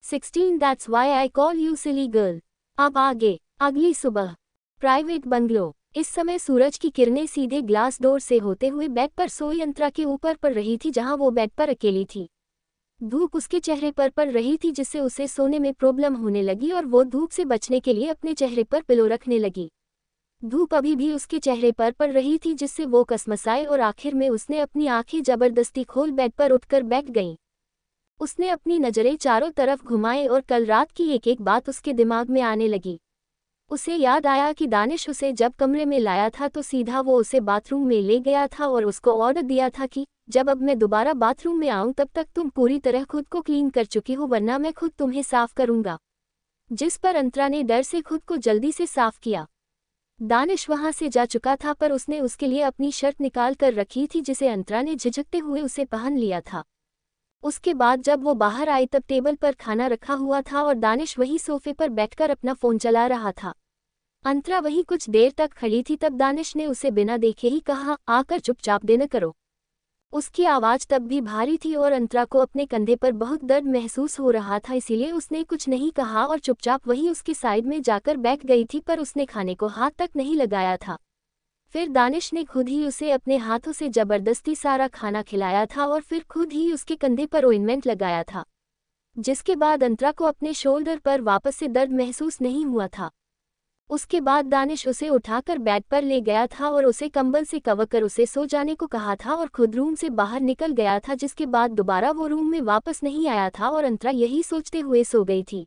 16 That's why I call you silly girl। अब आगे। अगली सुबह। Private bungalow. इस समय सूरज की किरणें सीधे ग्लास डोर से होते हुए बेड पर सोई अंतरा के ऊपर पड़ रही थी, जहां वो बेड पर अकेली थी। धूप उसके चेहरे पर पड़ रही थी, जिससे उसे सोने में प्रॉब्लम होने लगी और वो धूप से बचने के लिए अपने चेहरे पर पिलो रखने लगी। धूप अभी भी उसके चेहरे पर पड़ रही थी, जिससे वो कसमसाए और आखिर में उसने अपनी आंखें जबरदस्ती खोल बेड पर उठकर बैठ गई। उसने अपनी नज़रें चारों तरफ घुमाए और कल रात की एक एक बात उसके दिमाग में आने लगी। उसे याद आया कि दानिश उसे जब कमरे में लाया था तो सीधा वो उसे बाथरूम में ले गया था और उसको ऑर्डर दिया था कि जब अब मैं दोबारा बाथरूम में आऊं तब तक तुम पूरी तरह खुद को क्लीन कर चुकी हो, वरना मैं खुद तुम्हें साफ करूंगा। जिस पर अंतरा ने डर से खुद को जल्दी से साफ किया। दानिश वहां से जा चुका था, पर उसने उसके लिए अपनी शर्ट निकाल कर रखी थी, जिसे अंतरा ने झिझकते हुए उसे पहन लिया था। उसके बाद जब वो बाहर आई तब टेबल पर खाना रखा हुआ था और दानिश वही सोफे पर बैठकर अपना फ़ोन चला रहा था। अंतरा वहीं कुछ देर तक खड़ी थी, तब दानिश ने उसे बिना देखे ही कहा, आकर चुपचाप देना करो। उसकी आवाज़ तब भी भारी थी और अंतरा को अपने कंधे पर बहुत दर्द महसूस हो रहा था, इसीलिए उसने कुछ नहीं कहा और चुपचाप वहीं उसकी साइड में जाकर बैठ गई थी, पर उसने खाने को हाथ तक नहीं लगाया था। फिर दानिश ने खुद ही उसे अपने हाथों से जबरदस्ती सारा खाना खिलाया था और फिर खुद ही उसके कंधे पर ऑइंटमेंट लगाया था, जिसके बाद अंतरा को अपने शोल्डर पर वापस से दर्द महसूस नहीं हुआ था। उसके बाद दानिश उसे उठाकर बेड पर ले गया था और उसे कंबल से कवर कर उसे सो जाने को कहा था और खुद रूम से बाहर निकल गया था, जिसके बाद दोबारा वो रूम में वापस नहीं आया था और अंतरा यही सोचते हुए सो गई थी।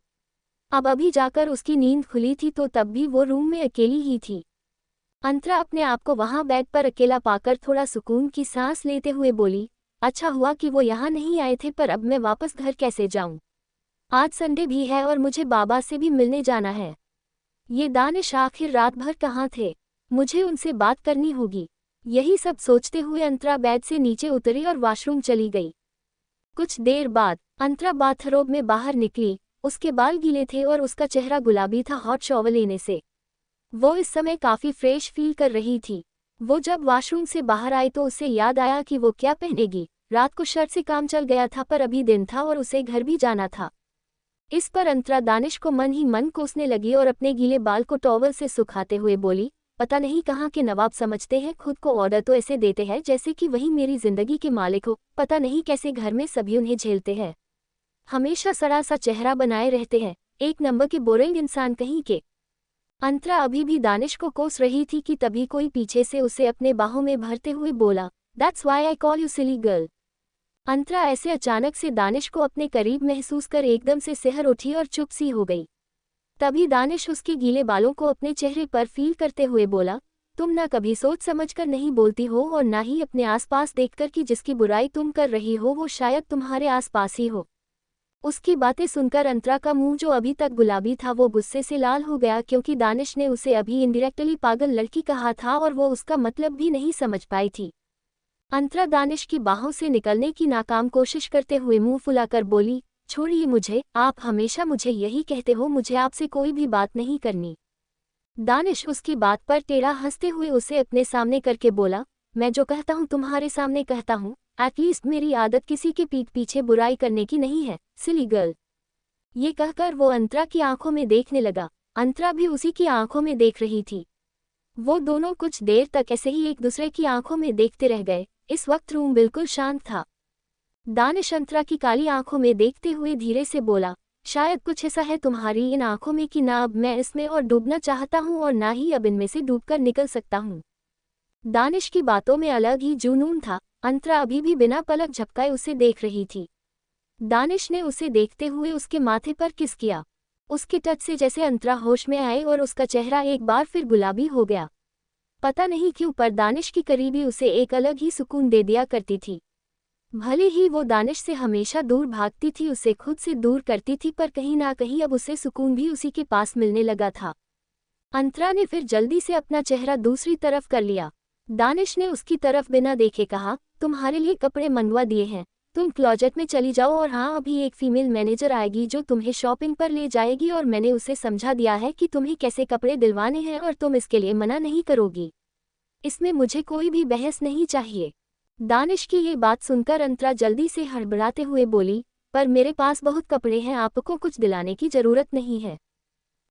अब अभी जाकर उसकी नींद खुली थी तो तब भी वो रूम में अकेली ही थी। अंतरा अपने आप को वहां बेड पर अकेला पाकर थोड़ा सुकून की सांस लेते हुए बोली, अच्छा हुआ कि वो यहाँ नहीं आए थे, पर अब मैं वापस घर कैसे जाऊं? आज संडे भी है और मुझे बाबा से भी मिलने जाना है। ये दानिश आखिर रात भर कहाँ थे? मुझे उनसे बात करनी होगी। यही सब सोचते हुए अंतरा बेड से नीचे उतरी और वॉशरूम चली गई। कुछ देर बाद अंतरा बाथरोब में बाहर निकली। उसके बाल गीले थे और उसका चेहरा गुलाबी था हॉट शॉवर लेने से। वो इस समय काफ़ी फ्रेश फील कर रही थी। वो जब वॉशरूम से बाहर आई तो उसे याद आया कि वो क्या पहनेगी। रात को शर्ट से काम चल गया था, पर अभी दिन था और उसे घर भी जाना था। इस पर अंतरा दानिश को मन ही मन कोसने लगी और अपने गीले बाल को टॉवल से सुखाते हुए बोली, पता नहीं कहाँ के नवाब समझते हैं खुद को, ऑर्डर तो ऐसे देते हैं जैसे कि वही मेरी जिंदगी के मालिक हो। पता नहीं कैसे घर में सभी उन्हें झेलते हैं। हमेशा सड़ा सा चेहरा बनाए रहते हैं, एक नंबर के बोरिंग इंसान कहीं के। अंतरा अभी भी दानिश को कोस रही थी कि तभी कोई पीछे से उसे अपने बाहों में भरते हुए बोला, that's why I call you silly girl. Antara ऐसे अचानक से दानिश को अपने करीब महसूस कर एकदम से सिहर उठी और चुप सी हो गई। तभी दानिश उसके गीले बालों को अपने चेहरे पर फील करते हुए बोला, तुम ना कभी सोच समझकर नहीं बोलती हो और ना ही अपने आसपास देखकर कि जिसकी बुराई तुम कर रही हो वो शायद तुम्हारे आसपास ही हो। उसकी बातें सुनकर अंतरा का मुंह जो अभी तक गुलाबी था वो गुस्से से लाल हो गया, क्योंकि दानिश ने उसे अभी इनडायरेक्टली पागल लड़की कहा था और वो उसका मतलब भी नहीं समझ पाई थी। अंतरा दानिश की बाहों से निकलने की नाकाम कोशिश करते हुए मुंह फुलाकर बोली, छोड़िए मुझे, आप हमेशा मुझे यही कहते हो मुझे आपसे कोई भी बात नहीं करनी। दानिश उसकी बात पर टेढ़ा हंसते हुए उसे अपने सामने करके बोला, मैं जो कहता हूँ तुम्हारे सामने कहता हूँ। एटलीस्ट मेरी आदत किसी के पीठ पीछे बुराई करने की नहीं है, सिली गर्ल। ये कहकर वो अंतरा की आंखों में देखने लगा। अंतरा भी उसी की आंखों में देख रही थी। वो दोनों कुछ देर तक ऐसे ही एक दूसरे की आंखों में देखते रह गए। इस वक्त रूम बिल्कुल शांत था। दानिश अंतरा की काली आंखों में देखते हुए धीरे से बोला, शायद कुछ ऐसा है तुम्हारी इन आंखों में कि ना अब मैं इसमें और डूबना चाहता हूँ और ना ही अब इनमें से डूबकर निकल सकता हूँ। दानिश की बातों में अलग ही जुनून था। अंतरा अभी भी बिना पलक झपकाए उसे देख रही थी। दानिश ने उसे देखते हुए उसके माथे पर किस किया। उसके टच से जैसे अंतरा होश में आए और उसका चेहरा एक बार फिर गुलाबी हो गया। पता नहीं क्यों पर दानिश की करीबी उसे एक अलग ही सुकून दे दिया करती थी। भले ही वो दानिश से हमेशा दूर भागती थी, उसे खुद से दूर करती थी, पर कहीं ना कहीं अब उसे सुकून भी उसी के पास मिलने लगा था। अंतरा ने फिर जल्दी से अपना चेहरा दूसरी तरफ कर लिया। दानिश ने उसकी तरफ बिना देखे कहा, तुम्हारे लिए कपड़े मंगवा दिए हैं, तुम क्लोजेट में चली जाओ और हाँ अभी एक फीमेल मैनेजर आएगी जो तुम्हें शॉपिंग पर ले जाएगी और मैंने उसे समझा दिया है कि तुम्हें कैसे कपड़े दिलवाने हैं और तुम इसके लिए मना नहीं करोगी। इसमें मुझे कोई भी बहस नहीं चाहिए। दानिश की ये बात सुनकर अंतरा जल्दी से हड़बड़ाते हुए बोली, पर मेरे पास बहुत कपड़े हैं, आपको कुछ दिलाने की जरूरत नहीं है।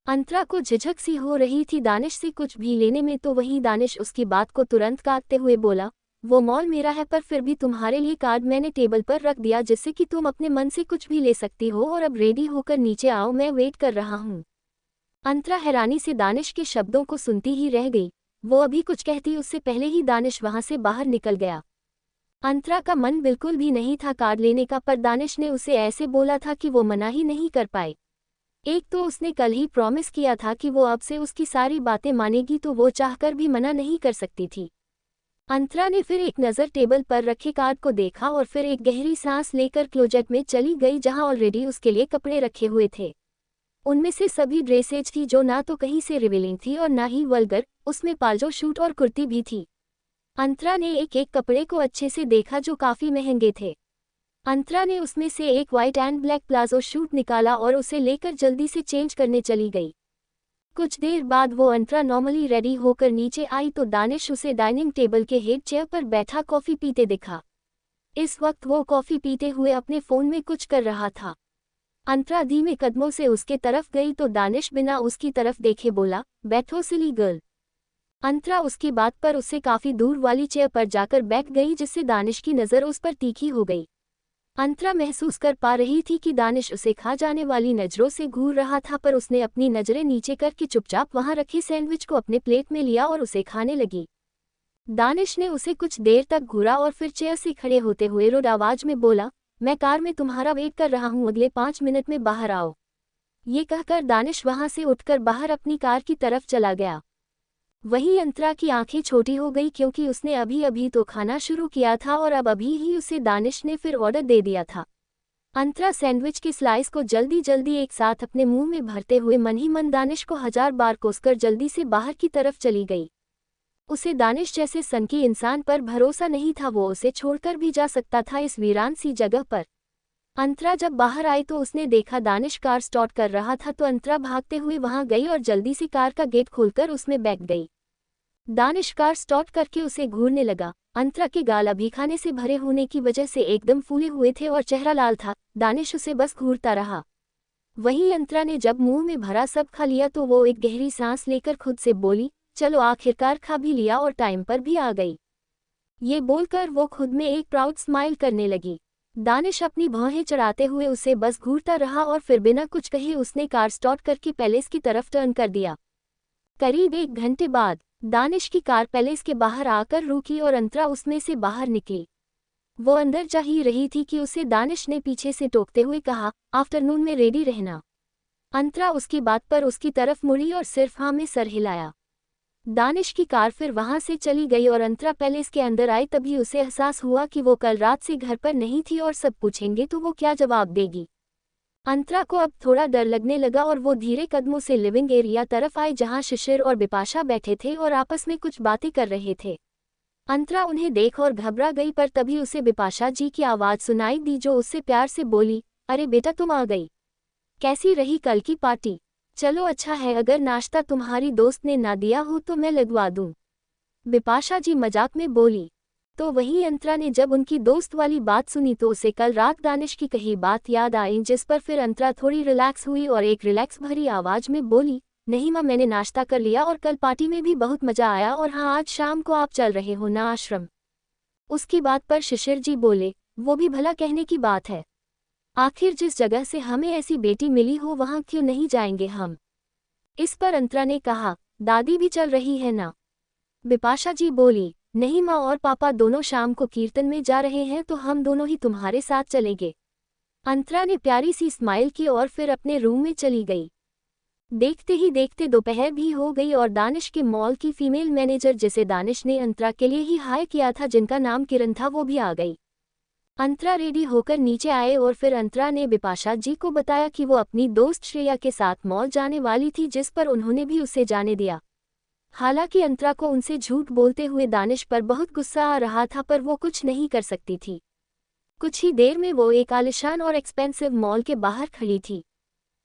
अंतरा को झिझक सी हो रही थी दानिश से कुछ भी लेने में, तो वहीं दानिश उसकी बात को तुरंत काटते हुए बोला, वो मॉल मेरा है, पर फिर भी तुम्हारे लिए कार्ड मैंने टेबल पर रख दिया जिससे कि तुम अपने मन से कुछ भी ले सकती हो, और अब रेडी होकर नीचे आओ, मैं वेट कर रहा हूँ। अंतरा हैरानी से दानिश के शब्दों को सुनती ही रह गई। वो अभी कुछ कहती उससे पहले ही दानिश वहां से बाहर निकल गया। अंतरा का मन बिल्कुल भी नहीं था कार्ड लेने का, पर दानिश ने उसे ऐसे बोला था कि वो मना ही नहीं कर पाए। एक तो उसने कल ही प्रॉमिस किया था कि वो अब से उसकी सारी बातें मानेगी, तो वो चाहकर भी मना नहीं कर सकती थी। अंतरा ने फिर एक नज़र टेबल पर रखे कार्ड को देखा और फिर एक गहरी सांस लेकर क्लोजेट में चली गई, जहां ऑलरेडी उसके लिए कपड़े रखे हुए थे। उनमें से सभी ड्रेसेज थी जो ना तो कहीं से रिवीलिंग थी और ना ही वल्गर, उसमें पाल्जो शूट और कुर्ती भी थी। अंतरा ने एक एक कपड़े को अच्छे से देखा जो काफ़ी महंगे थे। अंतरा ने उसमें से एक white and black palazzo shoot निकाला और उसे लेकर जल्दी से चेंज करने चली गई। कुछ देर बाद वो अंतरा नॉर्मली रेडी होकर नीचे आई तो दानिश उसे डाइनिंग टेबल के हेड चेयर पर बैठा कॉफ़ी पीते दिखा। इस वक्त वो कॉफ़ी पीते हुए अपने फ़ोन में कुछ कर रहा था। अंतरा धीमे कदमों से उसके तरफ गई तो दानिश बिना उसकी तरफ देखे बोला, बैठो सिली गर्ल। अंतरा उसकी बात पर उससे काफ़ी दूर वाली चेयर पर जाकर बैठ गई, जिससे दानिश की नज़र उस पर तीखी हो गई। अंतरा महसूस कर पा रही थी कि दानिश उसे खा जाने वाली नज़रों से घूर रहा था, पर उसने अपनी नज़रें नीचे करके चुपचाप वहां रखी सैंडविच को अपने प्लेट में लिया और उसे खाने लगी। दानिश ने उसे कुछ देर तक घूरा और फिर चेयर से खड़े होते हुए रुड आवाज में बोला, मैं कार में तुम्हारा वेट कर रहा हूँ, अगले 5 मिनट में बाहर आओ। ये कहकर दानिश वहां से उठकर बाहर अपनी कार की तरफ चला गया। वहीं अंतरा की आंखें छोटी हो गई, क्योंकि उसने अभी अभी तो खाना शुरू किया था और अब अभी ही उसे दानिश ने फिर ऑर्डर दे दिया था। अंतरा सैंडविच के स्लाइस को जल्दी जल्दी एक साथ अपने मुंह में भरते हुए मन ही मन दानिश को 1000 बार कोसकर जल्दी से बाहर की तरफ चली गई। उसे दानिश जैसे सनकी इंसान पर भरोसा नहीं था, वो उसे छोड़कर भी जा सकता था इस वीरान सी जगह पर। अंतरा जब बाहर आई तो उसने देखा दानिश कार स्टार्ट कर रहा था, तो अंतरा भागते हुए वहां गई और जल्दी से कार का गेट खोलकर उसमें बैठ गई। दानिश कार स्टार्ट करके उसे घूरने लगा। अंतरा के गाल अभी खाने से भरे होने की वजह से एकदम फूले हुए थे और चेहरा लाल था। दानिश उसे बस घूरता रहा। वहीं अंतरा ने जब मुंह में भरा सब खा लिया तो वो एक गहरी सांस लेकर खुद से बोली, चलो आखिरकार खा भी लिया और टाइम पर भी आ गई। ये बोलकर वो खुद में एक प्राउड स्माइल करने लगी। दानिश अपनी भौहें चढ़ाते हुए उसे बस घूरता रहा और फिर बिना कुछ कहे उसने कार स्टार्ट करके पैलेस की तरफ टर्न कर दिया। करीब 1 घंटे बाद दानिश की कार पैलेस के बाहर आकर रुकी और अंतरा उसमें से बाहर निकली। वो अंदर जा ही रही थी कि उसे दानिश ने पीछे से टोकते हुए कहा, आफ्टरनून में रेडी रहना। अंतरा उसकी बात पर उसकी तरफ मुड़ी और सिर्फ हाँ में सर हिलाया। दानिश की कार फिर वहां से चली गई और अंतरा पैलेस के अंदर आई। तभी उसे एहसास हुआ कि वो कल रात से घर पर नहीं थी और सब पूछेंगे तो वो क्या जवाब देगी। अंतरा को अब थोड़ा डर लगने लगा और वो धीरे कदमों से लिविंग एरिया तरफ आई, जहां शिशिर और बिपाशा बैठे थे और आपस में कुछ बातें कर रहे थे। अंतरा उन्हें देख और घबरा गई, पर तभी उसे बिपाशा जी की आवाज़ सुनाई दी, जो उससे प्यार से बोली, अरे बेटा तुम आ गई। कैसी रही कल की पार्टी? चलो अच्छा है, अगर नाश्ता तुम्हारी दोस्त ने ना दिया हो तो मैं लगवा दूं। बिपाशा जी मजाक में बोली। तो वहीं अंतरा ने जब उनकी दोस्त वाली बात सुनी तो उसे कल रात दानिश की कही बात याद आई, जिस पर फिर अंतरा थोड़ी रिलैक्स हुई और एक रिलैक्स भरी आवाज में बोली, नहीं माँ, मैंने नाश्ता कर लिया और कल पार्टी में भी बहुत मजा आया, और हाँ आज शाम को आप चल रहे हो ना आश्रम? उसकी बात पर शिशिर जी बोले, वो भी भला कहने की बात है, आखिर जिस जगह से हमें ऐसी बेटी मिली हो वहां क्यों नहीं जाएंगे हम? इस पर अंतरा ने कहा, दादी भी चल रही है ना? बिपाशा जी बोली, नहीं माँ, और पापा दोनों शाम को कीर्तन में जा रहे हैं तो हम दोनों ही तुम्हारे साथ चलेंगे। अंतरा ने प्यारी सी स्माइल की और फिर अपने रूम में चली गई। देखते ही देखते दोपहर भी हो गई और दानिश के मॉल की फीमेल मैनेजर, जिसे दानिश ने अंतरा के लिए ही हायर किया था, जिनका नाम किरण था, वो भी आ गई। अंतरा रेडी होकर नीचे आए और फिर अंतरा ने बिपाशा जी को बताया कि वो अपनी दोस्त श्रेया के साथ मॉल जाने वाली थी, जिस पर उन्होंने भी उसे जाने दिया। हालांकि अंतरा को उनसे झूठ बोलते हुए दानिश पर बहुत गुस्सा आ रहा था, पर वो कुछ नहीं कर सकती थी। कुछ ही देर में वो एक आलिशान और एक्सपेंसिव मॉल के बाहर खड़ी थी।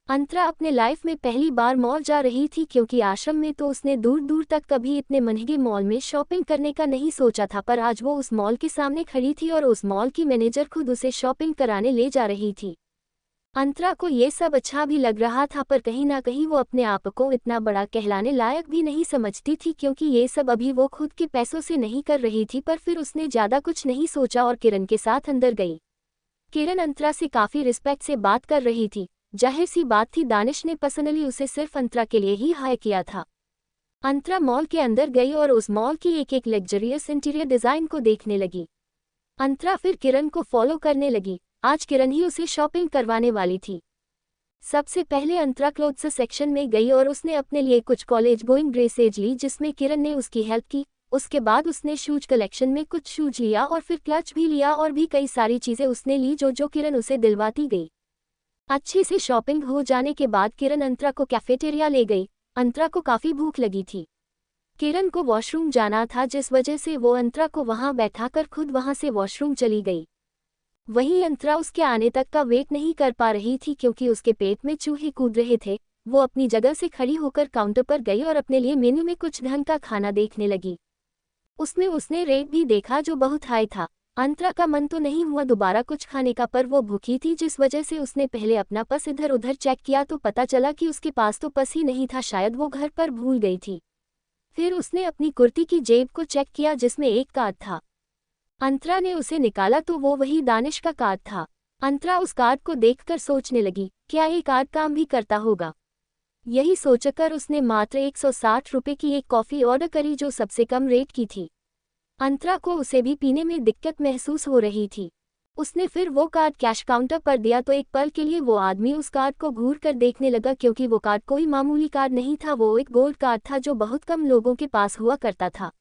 अंतरा अपने लाइफ में पहली बार मॉल जा रही थी क्योंकि आश्रम में तो उसने दूर दूर तक कभी इतने महंगे मॉल में शॉपिंग करने का नहीं सोचा था, पर आज वो उस मॉल के सामने खड़ी थी और उस मॉल की मैनेजर खुद उसे शॉपिंग कराने ले जा रही थी। अंतरा को ये सब अच्छा भी लग रहा था, पर कहीं ना कहीं वो अपने आप को इतना बड़ा कहलाने लायक भी नहीं समझती थी क्योंकि ये सब अभी वो खुद के पैसों से नहीं कर रही थी। पर फिर उसने ज़्यादा कुछ नहीं सोचा और किरण के साथ अंदर गई। किरण अंतरा से काफ़ी रिस्पेक्ट से बात कर रही थी। जाहिर सी बात थी, दानिश ने पर्सनली उसे सिर्फ अंतरा के लिए ही हायर किया था। अंतरा मॉल के अंदर गई और उस मॉल की एक एक लग्जरियस इंटीरियर डिज़ाइन को देखने लगी। अंतरा फिर किरण को फॉलो करने लगी। आज किरण ही उसे शॉपिंग करवाने वाली थी। सबसे पहले अंतरा क्लोथ्स सेक्शन में गई और उसने अपने लिए कुछ कॉलेज गोइंग ड्रेसेज ली जिसमें किरण ने उसकी हेल्प की। उसके बाद उसने शूज कलेक्शन में कुछ शूज लिया और फिर क्लच भी लिया और भी कई सारी चीज़ें उसने ली जो किरण उसे दिलवाती गई। अच्छी से शॉपिंग हो जाने के बाद किरण अंतरा को कैफेटेरिया ले गई। अंतरा को काफ़ी भूख लगी थी। किरण को वॉशरूम जाना था जिस वजह से वो अंतरा को वहां बैठाकर खुद वहां से वॉशरूम चली गई। वहीं अंतरा उसके आने तक का वेट नहीं कर पा रही थी क्योंकि उसके पेट में चूहे कूद रहे थे। वो अपनी जगह से खड़ी होकर काउंटर पर गई और अपने लिए मेन्यू में कुछ ढंग का खाना देखने लगी। उसमें उसने रेट भी देखा जो बहुत हाई था। अंतरा का मन तो नहीं हुआ दोबारा कुछ खाने का, पर वो भूखी थी जिस वजह से उसने पहले अपना पर्स इधर उधर चेक किया तो पता चला कि उसके पास तो पर्स ही नहीं था, शायद वो घर पर भूल गई थी। फिर उसने अपनी कुर्ती की जेब को चेक किया जिसमें एक कार्ड था। अंतरा ने उसे निकाला तो वो वही दानिश का कार्ड था। अंतरा उस कार्ड को देखकर सोचने लगी, क्या ये कार्ड काम भी करता होगा। यही सोचकर उसने मात्र 160 रुपये की एक कॉफ़ी ऑर्डर करी जो सबसे कम रेट की थी। अंतरा को उसे भी पीने में दिक्कत महसूस हो रही थी। उसने फिर वो कार्ड कैश काउंटर पर दिया तो एक पल के लिए वो आदमी उस कार्ड को घूर कर देखने लगा क्योंकि वो कार्ड कोई मामूली कार्ड नहीं था, वो एक गोल्ड कार्ड था जो बहुत कम लोगों के पास हुआ करता था।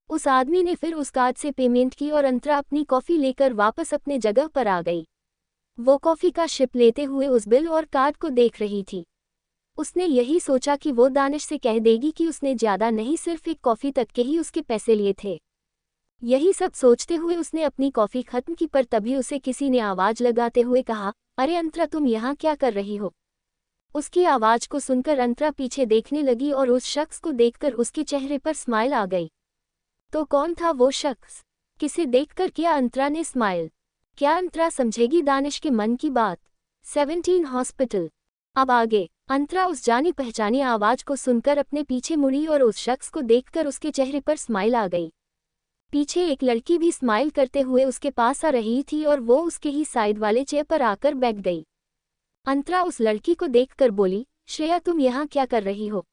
उस आदमी ने फिर उस कार्ड से पेमेंट की और अंतरा अपनी कॉफ़ी लेकर वापस अपने जगह पर आ गई। वो कॉफ़ी का शिप लेते हुए उस बिल और कार्ड को देख रही थी। उसने यही सोचा कि वो दानिश से कह देगी कि उसने ज़्यादा नहीं, सिर्फ एक कॉफ़ी तक के ही उसके पैसे लिए थे। यही सब सोचते हुए उसने अपनी कॉफ़ी खत्म की, पर तभी उसे किसी ने आवाज़ लगाते हुए कहा, अरे अंतरा, तुम यहाँ क्या कर रही हो। उसकी आवाज़ को सुनकर अंतरा पीछे देखने लगी और उस शख्स को देखकर उसके चेहरे पर स्माइल आ गई। तो कौन था वो शख्स? किसे देखकर किया अंतरा ने स्माइल? क्या अंतरा समझेगी दानिश के मन की बात? 17 हॉस्पिटल। अब आगे। अंतरा उस जानी पहचानी आवाज़ को सुनकर अपने पीछे मुड़ी और उस शख्स को देखकर उसके चेहरे पर स्माइल आ गई। पीछे एक लड़की भी स्माइल करते हुए उसके पास आ रही थी और वो उसके ही साइड वाले चेयर पर आकर बैठ गई। अंतरा उस लड़की को देखकर बोली, श्रेया, तुम यहाँ क्या कर रही हो?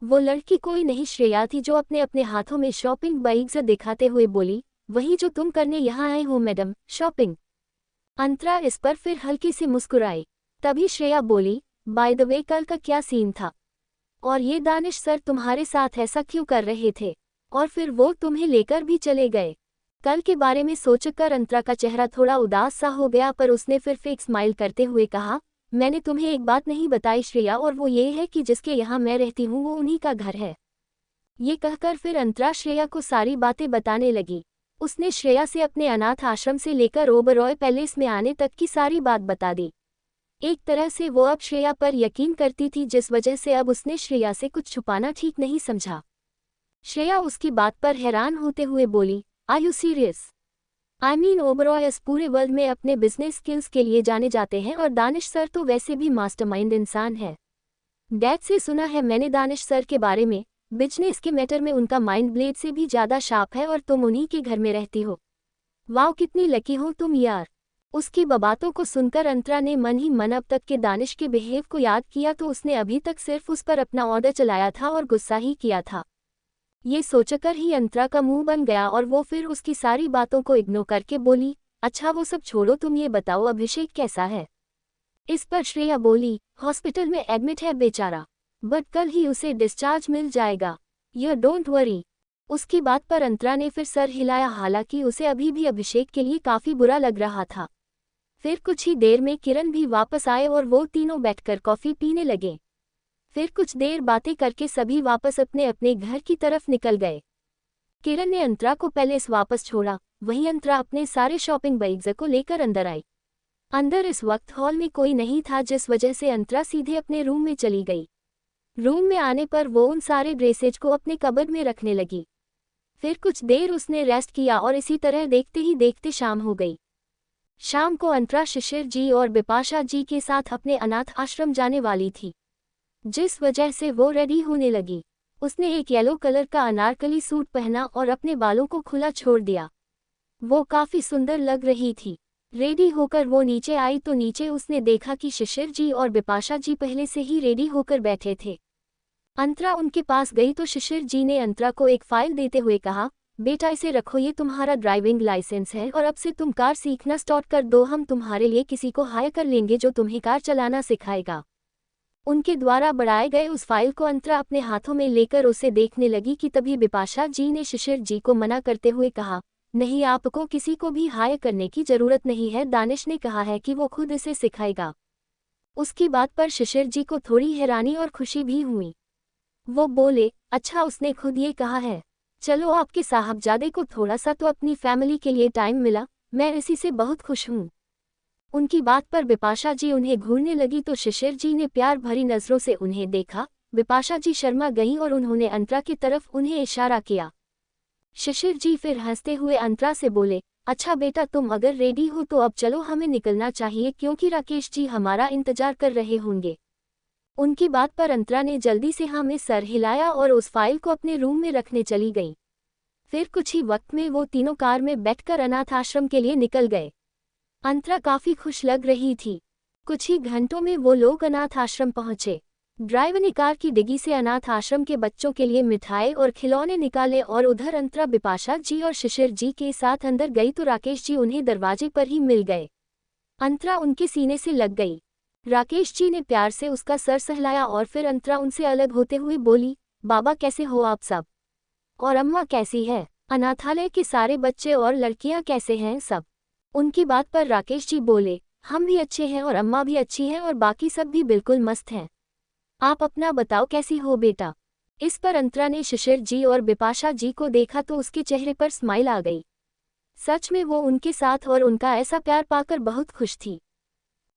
वो लड़की कोई नहीं श्रेया थी जो अपने अपने हाथों में शॉपिंग बैग्स दिखाते हुए बोली, वही जो तुम करने यहाँ आए हो मैडम, शॉपिंग। अंतरा इस पर फिर हल्की से मुस्कुराई। तभी श्रेया बोली, बाय द वे, कल का क्या सीन था? और ये दानिश सर तुम्हारे साथ ऐसा क्यों कर रहे थे? और फिर वो तुम्हें लेकर भी चले गए? कल के बारे में सोचकर अंतरा का चेहरा थोड़ा उदास सा हो गया, पर उसने फिर फेक स्माइल करते हुए कहा, मैंने तुम्हें एक बात नहीं बताई श्रेया, और वो ये है कि जिसके यहाँ मैं रहती हूँ वो उन्हीं का घर है। ये कहकर फिर अंतरा श्रेया को सारी बातें बताने लगी। उसने श्रेया से अपने अनाथ आश्रम से लेकर ओबरॉय पैलेस में आने तक की सारी बात बता दी। एक तरह से वो अब श्रेया पर यकीन करती थी, जिस वजह से अब उसने श्रेया से कुछ छुपाना ठीक नहीं समझा। श्रेया उसकी बात पर हैरान होते हुए बोली, are you serious? I mean Oberoi इस पूरे वर्ल्ड में अपने बिजनेस स्किल्स के लिए जाने जाते हैं और दानिश सर तो वैसे भी मास्टरमाइंड इंसान है। डैड से सुना है मैंने दानिश सर के बारे में, बिजनेस के मैटर में उनका माइंड ब्लेड से भी ज़्यादा शार्प है और तुम उन्हीं के घर में रहती हो। वाओ, कितनी लकी हो तुम यार। उसकी बातों को सुनकर अंतरा ने मन ही मन अब तक के दानिश के बिहेव को याद किया तो उसने अभी तक सिर्फ उस पर अपना ऑर्डर चलाया था और गुस्सा ही किया था। ये सोचकर ही अंतरा का मुंह बन गया और वो फिर उसकी सारी बातों को इग्नोर करके बोली, अच्छा वो सब छोड़ो, तुम ये बताओ अभिषेक कैसा है? इस पर श्रेया बोली, हॉस्पिटल में एडमिट है बेचारा, बट कल ही उसे डिस्चार्ज मिल जाएगा, यू डोंट वरी। उसकी बात पर अंतरा ने फिर सर हिलाया, हालांकि उसे अभी भी अभिषेक के लिए काफ़ी बुरा लग रहा था। फिर कुछ ही देर में किरण भी वापस आए और वो तीनों बैठकर कॉफ़ी पीने लगे। फिर कुछ देर बातें करके सभी वापस अपने अपने घर की तरफ निकल गए। किरण ने अंतरा को पैलेस वापस छोड़ा, वहीं अंतरा अपने सारे शॉपिंग बैग्स को लेकर अंदर आई। अंदर इस वक्त हॉल में कोई नहीं था, जिस वजह से अंतरा सीधे अपने रूम में चली गई। रूम में आने पर वो उन सारे ड्रेसेज को अपने कबर्ड में रखने लगी। फिर कुछ देर उसने रेस्ट किया और इसी तरह देखते ही देखते शाम हो गई। शाम को अंतरा शिशिर जी और बिपाशा जी के साथ अपने अनाथ आश्रम जाने वाली थी, जिस वजह से वो रेडी होने लगी। उसने एक येलो कलर का अनारकली सूट पहना और अपने बालों को खुला छोड़ दिया। वो काफी सुंदर लग रही थी। रेडी होकर वो नीचे आई तो नीचे उसने देखा कि शिशिर जी और बिपाशा जी पहले से ही रेडी होकर बैठे थे। अंतरा उनके पास गई तो शिशिर जी ने अंतरा को एक फाइल देते हुए कहा, बेटा इसे रखो, ये तुम्हारा ड्राइविंग लाइसेंस है और अब से तुम कार सीखना स्टार्ट कर दो। हम तुम्हारे लिए किसी को हायर कर लेंगे जो तुम्हें कार चलाना सिखाएगा। उनके द्वारा बढ़ाए गए उस फाइल को अंतरा अपने हाथों में लेकर उसे देखने लगी कि तभी बिपाशा जी ने शिशिर जी को मना करते हुए कहा, नहीं, आपको किसी को भी हायर करने की जरूरत नहीं है, दानिश ने कहा है कि वो खुद इसे सिखाएगा। उसकी बात पर शिशिर जी को थोड़ी हैरानी और खुशी भी हुई। वो बोले, अच्छा उसने खुद ये कहा है, चलो आपके साहबजादे को थोड़ा सा तो अपनी फैमिली के लिए टाइम मिला, मैं इसी से बहुत खुश हूँ। उनकी बात पर बिपाशा जी उन्हें घूरने लगी तो शिशिर जी ने प्यार भरी नजरों से उन्हें देखा। बिपाशा जी शर्मा गईं और उन्होंने अंतरा की तरफ उन्हें इशारा किया। शिशिर जी फिर हंसते हुए अंतरा से बोले, अच्छा बेटा तुम अगर रेडी हो तो अब चलो, हमें निकलना चाहिए क्योंकि राकेश जी हमारा इंतजार कर रहे होंगे। उनकी बात पर अंतरा ने जल्दी से हाँ में सर हिलाया और उस फाइल को अपने रूम में रखने चली गई। फिर कुछ ही वक्त में वो तीनों कार में बैठकर अनाथ आश्रम के लिए निकल गए। अंतरा काफी खुश लग रही थी। कुछ ही घंटों में वो लोग अनाथ आश्रम पहुंचे। ड्राइवर ने कार की डिग्गी से अनाथ आश्रम के बच्चों के लिए मिठाई और खिलौने निकाले और उधर अंतरा बिपाशा जी और शिशिर जी के साथ अंदर गई तो राकेश जी उन्हें दरवाजे पर ही मिल गए। अंतरा उनके सीने से लग गई। राकेश जी ने प्यार से उसका सर सहलाया और फिर अंतरा उनसे अलग होते हुए बोली, बाबा कैसे हो आप सब, और अम्मा कैसी है, अनाथालय के सारे बच्चे और लड़कियां कैसे हैं सब। उनकी बात पर राकेश जी बोले, हम भी अच्छे हैं और अम्मा भी अच्छी हैं और बाकी सब भी बिल्कुल मस्त हैं। आप अपना बताओ कैसी हो बेटा। इस पर अंतरा ने शिशिर जी और बिपाशा जी को देखा तो उसके चेहरे पर स्माइल आ गई। सच में वो उनके साथ और उनका ऐसा प्यार पाकर बहुत खुश थी।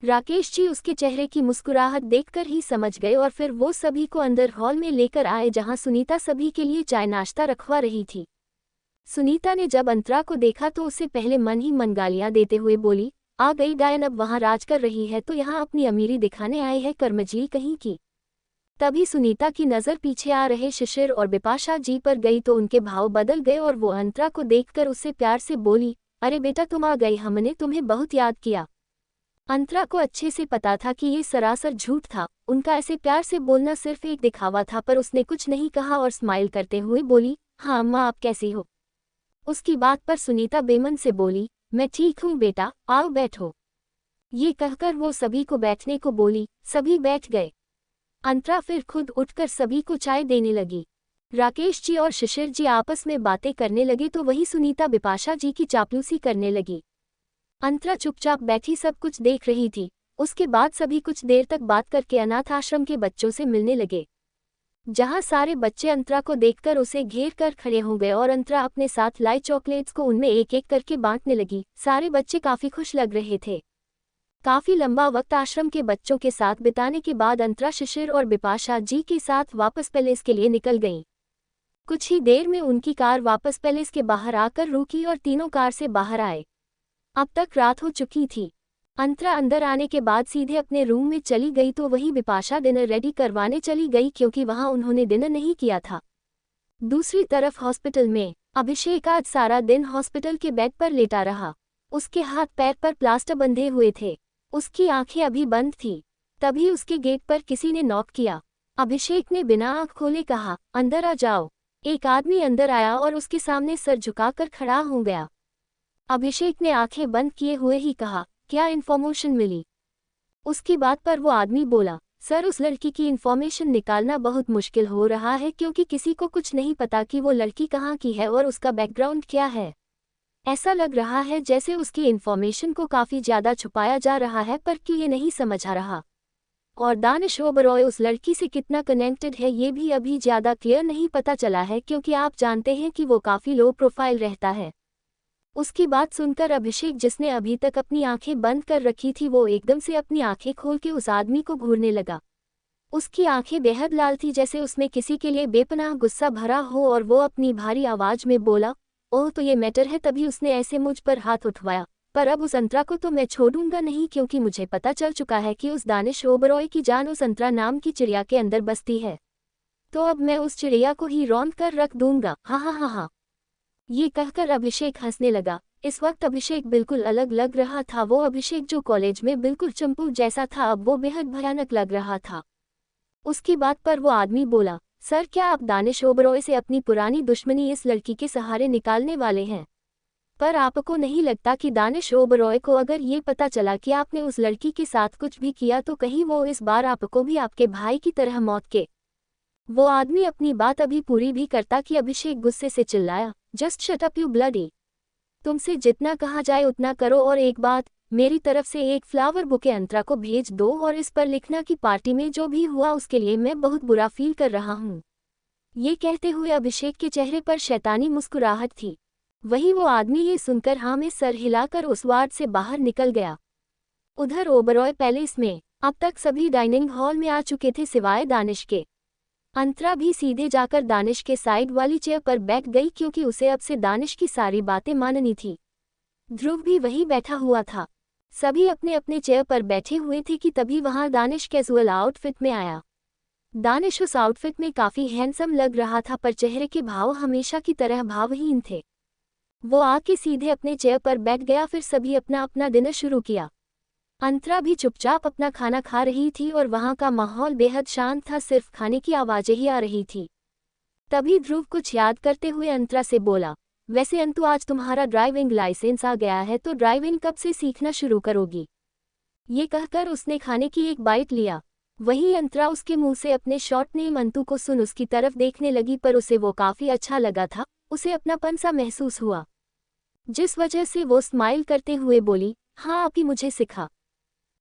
राकेश जी उसके चेहरे की मुस्कुराहट देखकर ही समझ गए और फिर वो सभी को अंदर हॉल में लेकर आए जहां सुनीता सभी के लिए चाय नाश्ता रखवा रही थी। सुनीता ने जब अंतरा को देखा तो उसे पहले मन ही मन गालियां देते हुए बोली, आ गई डायन, अब वहां राज कर रही है तो यहाँ अपनी अमीरी दिखाने आए है कर्मजली कहीं की। तभी सुनीता की नज़र पीछे आ रहे शिशिर और बिपाशा जी पर गई तो उनके भाव बदल गए और वो अंतरा को देखकर उससे प्यार से बोली, अरे बेटा तुम आ गई, हमने तुम्हें बहुत याद किया। अंतरा को अच्छे से पता था कि ये सरासर झूठ था, उनका ऐसे प्यार से बोलना सिर्फ एक दिखावा था, पर उसने कुछ नहीं कहा और स्माइल करते हुए बोली, हाँ अम्मा आप कैसी हो। उसकी बात पर सुनीता बेमन से बोली, मैं ठीक हूँ बेटा, आओ बैठो। ये कहकर वो सभी को बैठने को बोली। सभी बैठ गए। अंतरा फिर खुद उठकर सभी को चाय देने लगी। राकेश जी और शिशिर जी आपस में बातें करने लगे तो वही सुनीता बिपाशा जी की चापलूसी करने लगी। अंतरा चुपचाप बैठी सब कुछ देख रही थी। उसके बाद सभी कुछ देर तक बात करके अनाथ आश्रम के बच्चों से मिलने लगे, जहां सारे बच्चे अंतरा को देखकर उसे घेर कर खड़े हो गए और अंतरा अपने साथ लाई चॉकलेट्स को उनमें एक एक करके बांटने लगी। सारे बच्चे काफी खुश लग रहे थे। काफी लंबा वक्त आश्रम के बच्चों के साथ बिताने के बाद अंतरा शिशिर और बिपाशा जी के साथ वापस पैलेस के लिए निकल गईं। कुछ ही देर में उनकी कार वापस पैलेस के बाहर आकर रुकी और तीनों कार से बाहर आए। अब तक रात हो चुकी थी। अंतरा अंदर आने के बाद सीधे अपने रूम में चली गई तो वही बिपाशा डिनर रेडी करवाने चली गई क्योंकि वहां उन्होंने डिनर नहीं किया था। दूसरी तरफ हॉस्पिटल में अभिषेक आज सारा दिन हॉस्पिटल के बेड पर लेटा रहा। उसके हाथ पैर पर प्लास्टर बंधे हुए थे। उसकी आंखें अभी बंद थी। तभी उसके गेट पर किसी ने नॉक किया। अभिषेक ने बिना आंख खोले कहा, अंदर आ जाओ। एक आदमी अंदर आया और उसके सामने सर झुकाकर खड़ा हो गया। अभिषेक ने आंखें बंद किए हुए ही कहा, क्या इन्फॉर्मेशन मिली। उसकी बात पर वो आदमी बोला, सर उस लड़की की इन्फॉर्मेशन निकालना बहुत मुश्किल हो रहा है क्योंकि किसी को कुछ नहीं पता कि वो लड़की कहाँ की है और उसका बैकग्राउंड क्या है। ऐसा लग रहा है जैसे उसकी इन्फॉर्मेशन को काफी ज्यादा छुपाया जा रहा है, पर क्यों ये नहीं समझ आ रहा। और दानिश ओबरॉय उस लड़की से कितना कनेक्टेड है ये भी अभी ज्यादा क्लियर नहीं पता चला है क्योंकि आप जानते हैं कि वो काफी लो प्रोफाइल रहता है। उसकी बात सुनकर अभिषेक, जिसने अभी तक अपनी आंखें बंद कर रखी थी, वो एकदम से अपनी आंखें खोल के उस आदमी को घूरने लगा। उसकी आंखें बेहद लाल थी, जैसे उसमें किसी के लिए बेपनाह गुस्सा भरा हो, और वो अपनी भारी आवाज में बोला, ओह तो ये मैटर है। तभी उसने ऐसे मुझ पर हाथ उठवाया, पर अब उस अंतरा को तो मैं छोड़ूंगा नहीं, क्योंकि मुझे पता चल चुका है कि उस दानिश ओबरॉय की जान उस अंतरा नाम की चिड़िया के अंदर बसती है। तो अब मैं उस चिड़िया को ही रौंद कर रख दूंगा। हाँ हाँ हाँ हाँ। ये कहकर अभिषेक हंसने लगा। इस वक्त अभिषेक बिल्कुल अलग लग रहा था। वो अभिषेक जो कॉलेज में बिल्कुल चंपू जैसा था, अब वो बेहद भयानक लग रहा था। उसकी बात पर वो आदमी बोला, सर क्या आप दानिश ओबरॉय से अपनी पुरानी दुश्मनी इस लड़की के सहारे निकालने वाले हैं? पर आपको नहीं लगता कि दानिश ओबरॉय को अगर ये पता चला कि आपने उस लड़की के साथ कुछ भी किया तो कहीं वो इस बार आपको भी आपके भाई की तरह मौत के। वो आदमी अपनी बात अभी पूरी भी करता कि अभिषेक गुस्से से चिल्लाया, just shut up you bloody. तुमसे जितना कहा जाए उतना करो, और एक बात, मेरी तरफ से एक फ्लावर बुके अंतरा को भेज दो और इस पर लिखना कि पार्टी में जो भी हुआ उसके लिए मैं बहुत बुरा फील कर रहा हूँ। ये कहते हुए अभिषेक के चेहरे पर शैतानी मुस्कुराहट थी। वही वो आदमी ये सुनकर हाँ में सर हिलाकर उस वार्ड से बाहर निकल गया। उधर ओबरॉय पैलेस में अब तक सभी डाइनिंग हॉल में आ चुके थे सिवाय दानिश के। अंतरा भी सीधे जाकर दानिश के साइड वाली चेयर पर बैठ गई, क्योंकि उसे अब से दानिश की सारी बातें माननी थी। ध्रुव भी वहीं बैठा हुआ था। सभी अपने अपने चेयर पर बैठे हुए थे कि तभी वहां दानिश कैजुअल आउटफिट में आया। दानिश उस आउटफिट में काफी हैंडसम लग रहा था, पर चेहरे के भाव हमेशा की तरह भावहीन थे। वो आके सीधे अपने चेयर पर बैठ गया। फिर सभी अपना अपना डिनर शुरू किया। अंतरा भी चुपचाप अपना खाना खा रही थी और वहां का माहौल बेहद शांत था, सिर्फ खाने की आवाजें ही आ रही थी। तभी ध्रुव कुछ याद करते हुए अंतरा से बोला, वैसे अंतु आज तुम्हारा ड्राइविंग लाइसेंस आ गया है तो ड्राइविंग कब से सीखना शुरू करोगी? ये कहकर उसने खाने की एक बाइट लिया। वहीं अंतरा उसके मुंह से अपने शॉर्ट नेम अंतु को सुन उसकी तरफ देखने लगी, पर उसे वो काफी अच्छा लगा था। उसे अपनापन सा महसूस हुआ, जिस वजह से वो स्माइल करते हुए बोली, हाँ आप ही मुझे सिखा।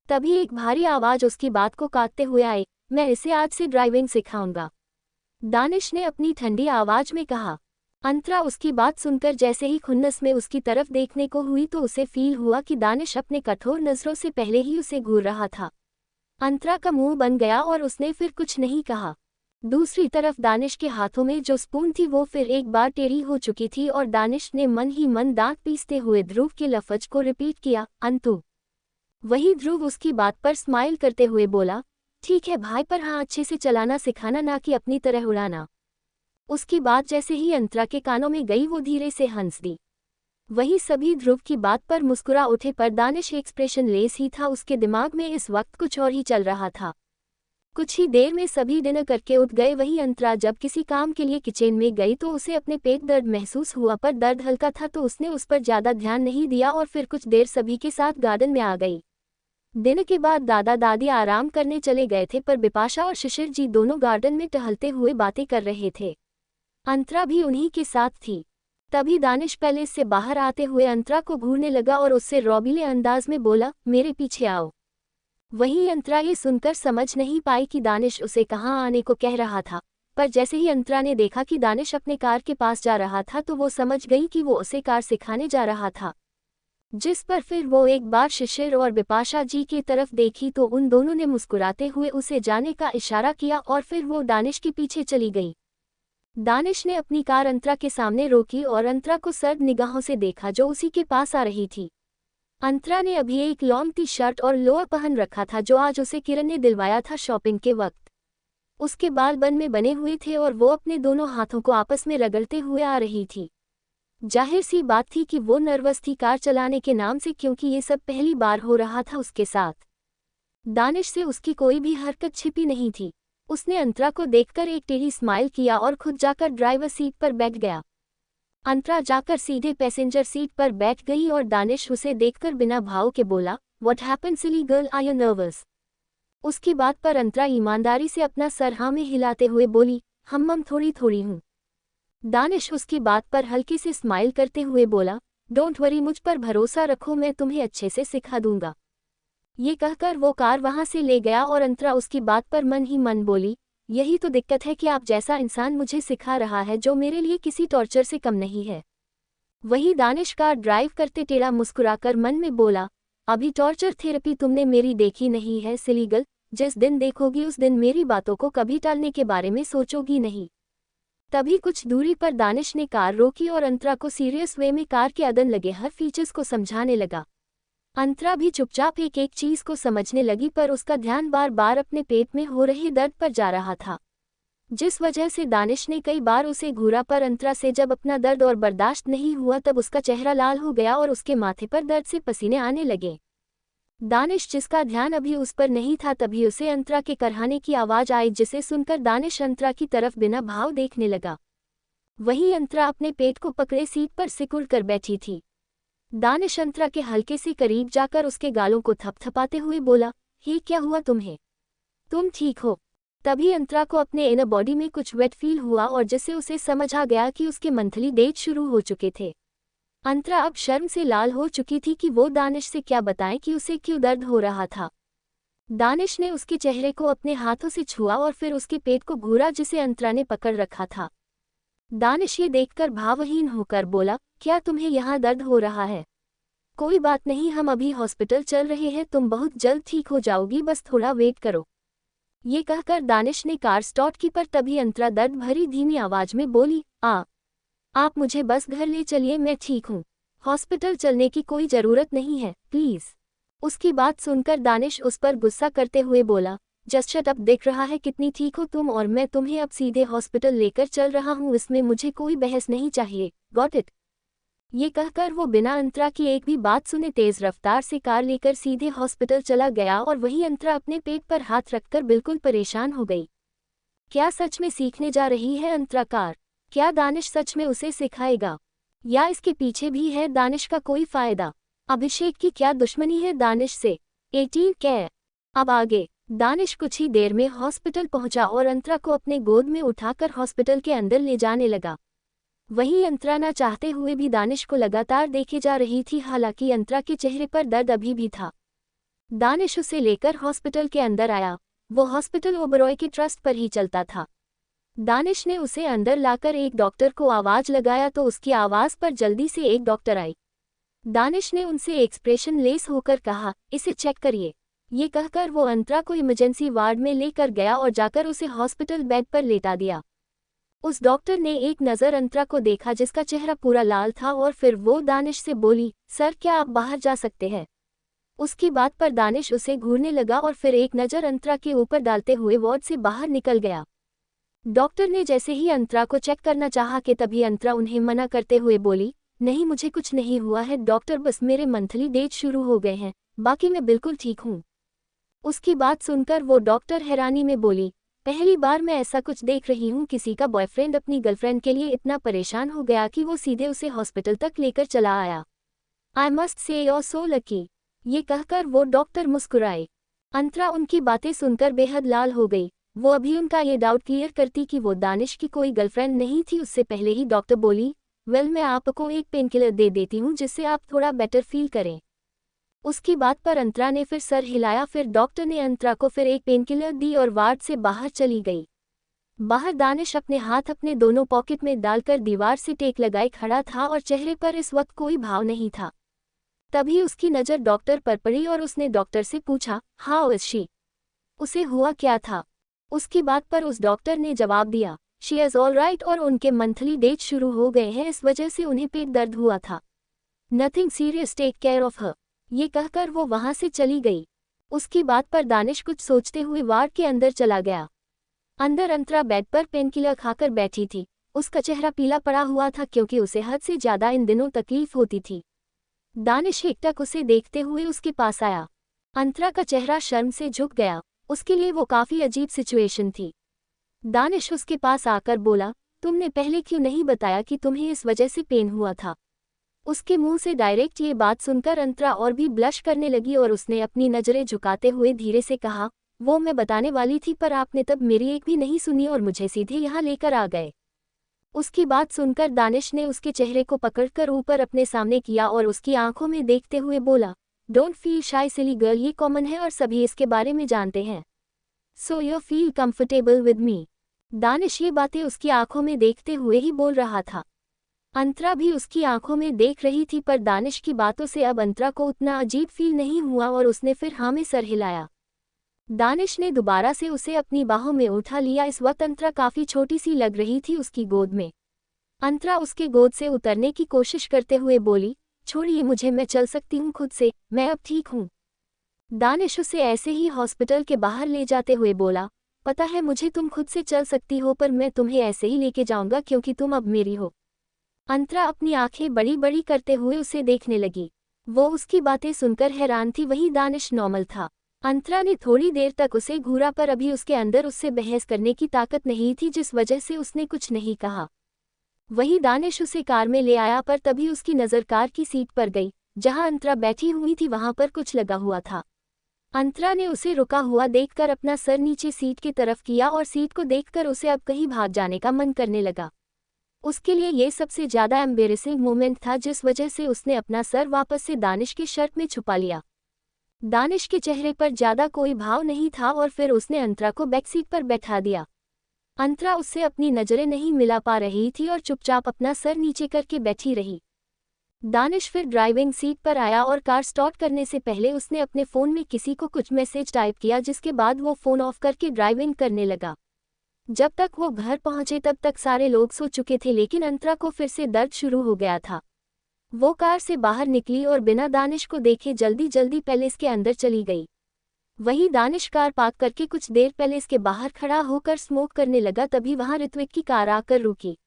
तभी एक भारी आवाज उसकी बात को काटते हुए आई, मैं इसे आज से ड्राइविंग सिखाऊंगा, दानिश ने अपनी ठंडी आवाज में कहा। अंतरा उसकी बात सुनकर जैसे ही खुन्नस में उसकी तरफ देखने को हुई तो उसे फील हुआ कि दानिश अपने कठोर नजरों से पहले ही उसे घूर रहा था। अंतरा का मुंह बन गया और उसने फिर कुछ नहीं कहा। दूसरी तरफ दानिश के हाथों में जो स्पून थी वो फिर एक बार टेढ़ी हो चुकी थी और दानिश ने मन ही मन दांत पीसते हुए ध्रुव के लफ्ज को रिपीट किया, अंतु। वही ध्रुव उसकी बात पर स्माइल करते हुए बोला, ठीक है भाई, पर हाँ अच्छे से चलाना सिखाना, ना कि अपनी तरह उड़ाना। उसकी बात जैसे ही अंतरा के कानों में गई वो धीरे से हंस दी। वही सभी ध्रुव की बात पर मुस्कुरा उठे, पर दानिश एक्सप्रेशन लेस ही था। उसके दिमाग में इस वक्त कुछ और ही चल रहा था। कुछ ही देर में सभी डिनर करके उठ गए। वही अंतरा जब किसी काम के लिए किचन में गई तो उसे अपने पेट दर्द महसूस हुआ, पर दर्द हल्का था तो उसने उस पर ज्यादा ध्यान नहीं दिया और फिर कुछ देर सभी के साथ गार्डन में आ गई। दिन के बाद दादा दादी आराम करने चले गए थे, पर बिपाशा और शिशिर जी दोनों गार्डन में टहलते हुए बातें कर रहे थे। अंतरा भी उन्हीं के साथ थी। तभी दानिश पैलेस से बाहर आते हुए अंतरा को घूरने लगा और उससे रौबीले अंदाज में बोला, मेरे पीछे आओ। वहीं अंतरा ये सुनकर समझ नहीं पाई कि दानिश उसे कहाँ आने को कह रहा था, पर जैसे ही अंतरा ने देखा कि दानिश अपने कार के पास जा रहा था तो वो समझ गई कि वो उसे कार सिखाने जा रहा था। जिस पर फिर वो एक बार शिशिर और बिपाशा जी की तरफ देखी तो उन दोनों ने मुस्कुराते हुए उसे जाने का इशारा किया और फिर वो दानिश के पीछे चली गई। दानिश ने अपनी कार अंतरा के सामने रोकी और अंतरा को सर्द निगाहों से देखा जो उसी के पास आ रही थी। अंतरा ने अभी एक लॉन्ग टी शर्ट और लोअर पहन रखा था जो आज उसे किरण ने दिलवाया था शॉपिंग के वक्त। उसके बाल बन में बने हुए थे और वो अपने दोनों हाथों को आपस में रगड़ते हुए आ रही थी। जाहिर सी बात थी कि वो नर्वस थी कार चलाने के नाम से, क्योंकि ये सब पहली बार हो रहा था उसके साथ। दानिश से उसकी कोई भी हरकत छिपी नहीं थी। उसने अंतरा को देखकर एक टेढ़ी स्माइल किया और खुद जाकर ड्राइवर सीट पर बैठ गया। अंतरा जाकर सीधे पैसेंजर सीट पर बैठ गई और दानिश उसे देखकर बिना भाव के बोला, what happened silly girl, are you nervous? उसकी बात पर अंतरा ईमानदारी से अपना सर हाँ में हिलाते हुए बोली, हम थोड़ी थोड़ी हूँ। दानिश उसकी बात पर हल्की से स्माइल करते हुए बोला, डोंट वरी, मुझ पर भरोसा रखो, मैं तुम्हें अच्छे से सिखा दूंगा। ये कहकर वो कार वहां से ले गया और अंतरा उसकी बात पर मन ही मन बोली, यही तो दिक्कत है कि आप जैसा इंसान मुझे सिखा रहा है जो मेरे लिए किसी टॉर्चर से कम नहीं है। वही दानिश कार ड्राइव करते टेढ़ा मुस्कुराकर मन में बोला, अभी टॉर्चर थेरेपी तुमने मेरी देखी नहीं है सिली गर्ल, जिस दिन देखोगी उस दिन मेरी बातों को कभी टालने के बारे में सोचोगी नहीं। तभी कुछ दूरी पर दानिश ने कार रोकी और अंतरा को सीरियस वे में कार के अदन लगे हर फीचर्स को समझाने लगा। अंतरा भी चुपचाप एक एक चीज को समझने लगी, पर उसका ध्यान बार बार अपने पेट में हो रहे दर्द पर जा रहा था, जिस वजह से दानिश ने कई बार उसे घूरा। पर अंतरा से जब अपना दर्द और बर्दाश्त नहीं हुआ तब उसका चेहरा लाल हो गया और उसके माथे पर दर्द से पसीने आने लगे। दानिश, जिसका ध्यान अभी उस पर नहीं था, तभी उसे अंतरा के करहाने की आवाज आई, जिसे सुनकर दानिश अंतरा की तरफ बिना भाव देखने लगा। वहीं अंतरा अपने पेट को पकड़े सीट पर सिकुड़ कर बैठी थी। दानिश अंतरा के हल्के से करीब जाकर उसके गालों को थपथपाते हुए बोला, हे क्या हुआ तुम्हें, तुम ठीक हो? तभी अंतरा को अपने इनर बॉडी में कुछ वेट फील हुआ और जिससे उसे समझ आ गया कि उसके मंथली डेट शुरू हो चुके थे। अंतरा अब शर्म से लाल हो चुकी थी कि वो दानिश से क्या बताएं कि उसे क्यों दर्द हो रहा था। दानिश ने उसके चेहरे को अपने हाथों से छुआ और फिर उसके पेट को घूरा जिसे अंतरा ने पकड़ रखा था। दानिश ये देखकर भावहीन होकर बोला, क्या तुम्हें यहाँ दर्द हो रहा है? कोई बात नहीं, हम अभी हॉस्पिटल चल रहे हैं, तुम बहुत जल्द ठीक हो जाओगी, बस थोड़ा वेट करो। ये कहकर दानिश ने कार स्टार्ट की, पर तभी अंतरा दर्द भरी धीमी आवाज में बोली, आप मुझे बस घर ले चलिए, मैं ठीक हूँ, हॉस्पिटल चलने की कोई जरूरत नहीं है, प्लीज। उसकी बात सुनकर दानिश उस पर गुस्सा करते हुए बोला, जस्ट शट अप, दिख रहा है कितनी ठीक हो तुम, और मैं तुम्हें अब सीधे हॉस्पिटल लेकर चल रहा हूँ, इसमें मुझे कोई बहस नहीं चाहिए, गॉट इट? ये कहकर वो बिना अंतरा की एक भी बात सुने तेज रफ्तार से कार लेकर सीधे हॉस्पिटल चला गया और वहीं अंतरा अपने पेट पर हाथ रखकर बिल्कुल परेशान हो गई। क्या सच में सीखने जा रही है अंतरा कार? क्या दानिश सच में उसे सिखाएगा, या इसके पीछे भी है दानिश का कोई फायदा? अभिषेक की क्या दुश्मनी है दानिश से? 18 क्या? अब आगे। दानिश कुछ ही देर में हॉस्पिटल पहुंचा और अंतरा को अपने गोद में उठाकर हॉस्पिटल के अंदर ले जाने लगा। वहीं अंतरा ना चाहते हुए भी दानिश को लगातार देखे जा रही थी, हालांकि अंतरा के चेहरे पर दर्द अभी भी था। दानिश उसे लेकर हॉस्पिटल के अंदर आया। वो हॉस्पिटल ओबरॉय के ट्रस्ट पर ही चलता था। दानिश ने उसे अंदर लाकर एक डॉक्टर को आवाज लगाया तो उसकी आवाज पर जल्दी से एक डॉक्टर आई। दानिश ने उनसे एक्सप्रेशन लेस होकर कहा, इसे चेक करिए। ये कहकर वो अंतरा को इमरजेंसी वार्ड में लेकर गया और जाकर उसे हॉस्पिटल बेड पर लेटा दिया। उस डॉक्टर ने एक नज़र अंतरा को देखा जिसका चेहरा पूरा लाल था और फिर वो दानिश से बोली, सर क्या आप बाहर जा सकते हैं? उसकी बात पर दानिश उसे घूरने लगा और फिर एक नज़र अंतरा के ऊपर डालते हुए वार्ड से बाहर निकल गया। डॉक्टर ने जैसे ही अंतरा को चेक करना चाहा कि तभी अंतरा उन्हें मना करते हुए बोली, नहीं मुझे कुछ नहीं हुआ है डॉक्टर, बस मेरे मंथली डेट शुरू हो गए हैं, बाकी मैं बिल्कुल ठीक हूँ। उसकी बात सुनकर वो डॉक्टर हैरानी में बोली, पहली बार मैं ऐसा कुछ देख रही हूँ, किसी का बॉयफ्रेंड अपनी गर्लफ्रेंड के लिए इतना परेशान हो गया कि वो सीधे उसे हॉस्पिटल तक लेकर चला आया। I must say you are so lucky. ये कहकर वो डॉक्टर मुस्कुराए। अंतरा उनकी बातें सुनकर बेहद लाल हो गई। वो अभी उनका ये डाउट क्लियर करती कि वो दानिश की कोई गर्लफ्रेंड नहीं थी, उससे पहले ही डॉक्टर बोली, वेल मैं आपको एक पेनकिलर दे देती हूँ जिससे आप थोड़ा बेटर फील करें। उसकी बात पर अंतरा ने फिर सर हिलाया। फिर डॉक्टर ने अंतरा को फिर एक पेनकिलर दी और वार्ड से बाहर चली गई। बाहर दानिश अपने हाथ अपने दोनों पॉकेट में डालकर दीवार से टेक लगाए खड़ा था और चेहरे पर इस वक्त कोई भाव नहीं था। तभी उसकी नज़र डॉक्टर पर पड़ी और उसने डॉक्टर से पूछा, हाउ इज शी? उसे हुआ क्या था? उसकी बात पर उस डॉक्टर ने जवाब दिया, शी इज ऑल राइट, और उनके मंथली डेट शुरू हो गए हैं, इस वजह से उन्हें पेट दर्द हुआ था। Nothing serious, take care of her. ये कहकर वो वहां से चली गई। उसकी बात पर दानिश कुछ सोचते हुए वार्ड के अंदर चला गया। अंदर अंतरा बेड पर पेनकिलर खाकर बैठी थी। उसका चेहरा पीला पड़ा हुआ था क्योंकि उसे हद से ज्यादा इन दिनों तकलीफ होती थी। दानिश एकटक उसे देखते हुए उसके पास आया। अंतरा का चेहरा शर्म से झुक गया। उसके लिए वो काफी अजीब सिचुएशन थी। दानिश उसके पास आकर बोला, तुमने पहले क्यों नहीं बताया कि तुम्हें इस वजह से पेन हुआ था? उसके मुंह से डायरेक्ट ये बात सुनकर अंतरा और भी ब्लश करने लगी और उसने अपनी नजरें झुकाते हुए धीरे से कहा, वो मैं बताने वाली थी पर आपने तब मेरी एक भी नहीं सुनी और मुझे सीधे यहाँ लेकर आ गए। उसकी बात सुनकर दानिश ने उसके चेहरे को पकड़कर ऊपर अपने सामने किया और उसकी आंखों में देखते हुए बोला, डोंट फील शाई सिली गर्ल, ये कॉमन है और सभी इसके बारे में जानते हैं, so you feel comfortable with me. Danish ये बातें उसकी आंखों में देखते हुए ही बोल रहा था। अंतरा भी उसकी आंखों में देख रही थी, पर दानिश की बातों से अब अंतरा को उतना अजीब फील नहीं हुआ और उसने फिर हाँ में सर हिलाया। दानिश ने दोबारा से उसे अपनी बाहों में उठा लिया। इस वक्त अंतरा काफी छोटी सी लग रही थी उसकी गोद में। अंतरा उसके गोद से उतरने की कोशिश करते हुए बोली, छोड़िए मुझे, मैं चल सकती हूँ खुद से, मैं अब ठीक हूँ। दानिश उसे ऐसे ही हॉस्पिटल के बाहर ले जाते हुए बोला, पता है मुझे तुम खुद से चल सकती हो, पर मैं तुम्हें ऐसे ही लेके जाऊंगा क्योंकि तुम अब मेरी हो। अंतरा अपनी आंखें बड़ी बड़ी करते हुए उसे देखने लगी। वो उसकी बातें सुनकर हैरान थी। वही दानिश नॉर्मल था। अंतरा ने थोड़ी देर तक उसे घूरा, पर अभी उसके अंदर उससे बहस करने की ताकत नहीं थी, जिस वजह से उसने कुछ नहीं कहा। वही दानिश उसे कार में ले आया, पर तभी उसकी नज़र कार की सीट पर गई। जहां अंतरा बैठी हुई थी वहां पर कुछ लगा हुआ था। अंतरा ने उसे रुका हुआ देखकर अपना सर नीचे सीट की तरफ किया और सीट को देखकर उसे अब कहीं भाग जाने का मन करने लगा। उसके लिए ये सबसे ज्यादा एम्बेरेसिंग मोमेंट था, जिस वजह से उसने अपना सर वापस से दानिश के शर्ट में छुपा लिया। दानिश के चेहरे पर ज्यादा कोई भाव नहीं था और फिर उसने अंतरा को बैक सीट पर बैठा दिया। अंतरा उससे अपनी नजरें नहीं मिला पा रही थी और चुपचाप अपना सर नीचे करके बैठी रही। दानिश फिर ड्राइविंग सीट पर आया और कार स्टार्ट करने से पहले उसने अपने फ़ोन में किसी को कुछ मैसेज टाइप किया, जिसके बाद वो फ़ोन ऑफ करके ड्राइविंग करने लगा। जब तक वो घर पहुंचे तब तक सारे लोग सो चुके थे, लेकिन अंतरा को फिर से दर्द शुरू हो गया था। वो कार से बाहर निकली और बिना दानिश को देखे जल्दी जल्दी पैलेस के अंदर चली गई। वही दानिश कार पार्क करके कुछ देर पैलेस के बाहर खड़ा होकर स्मोक करने लगा। तभी वहां ऋत्विक की कार आकर रुकी।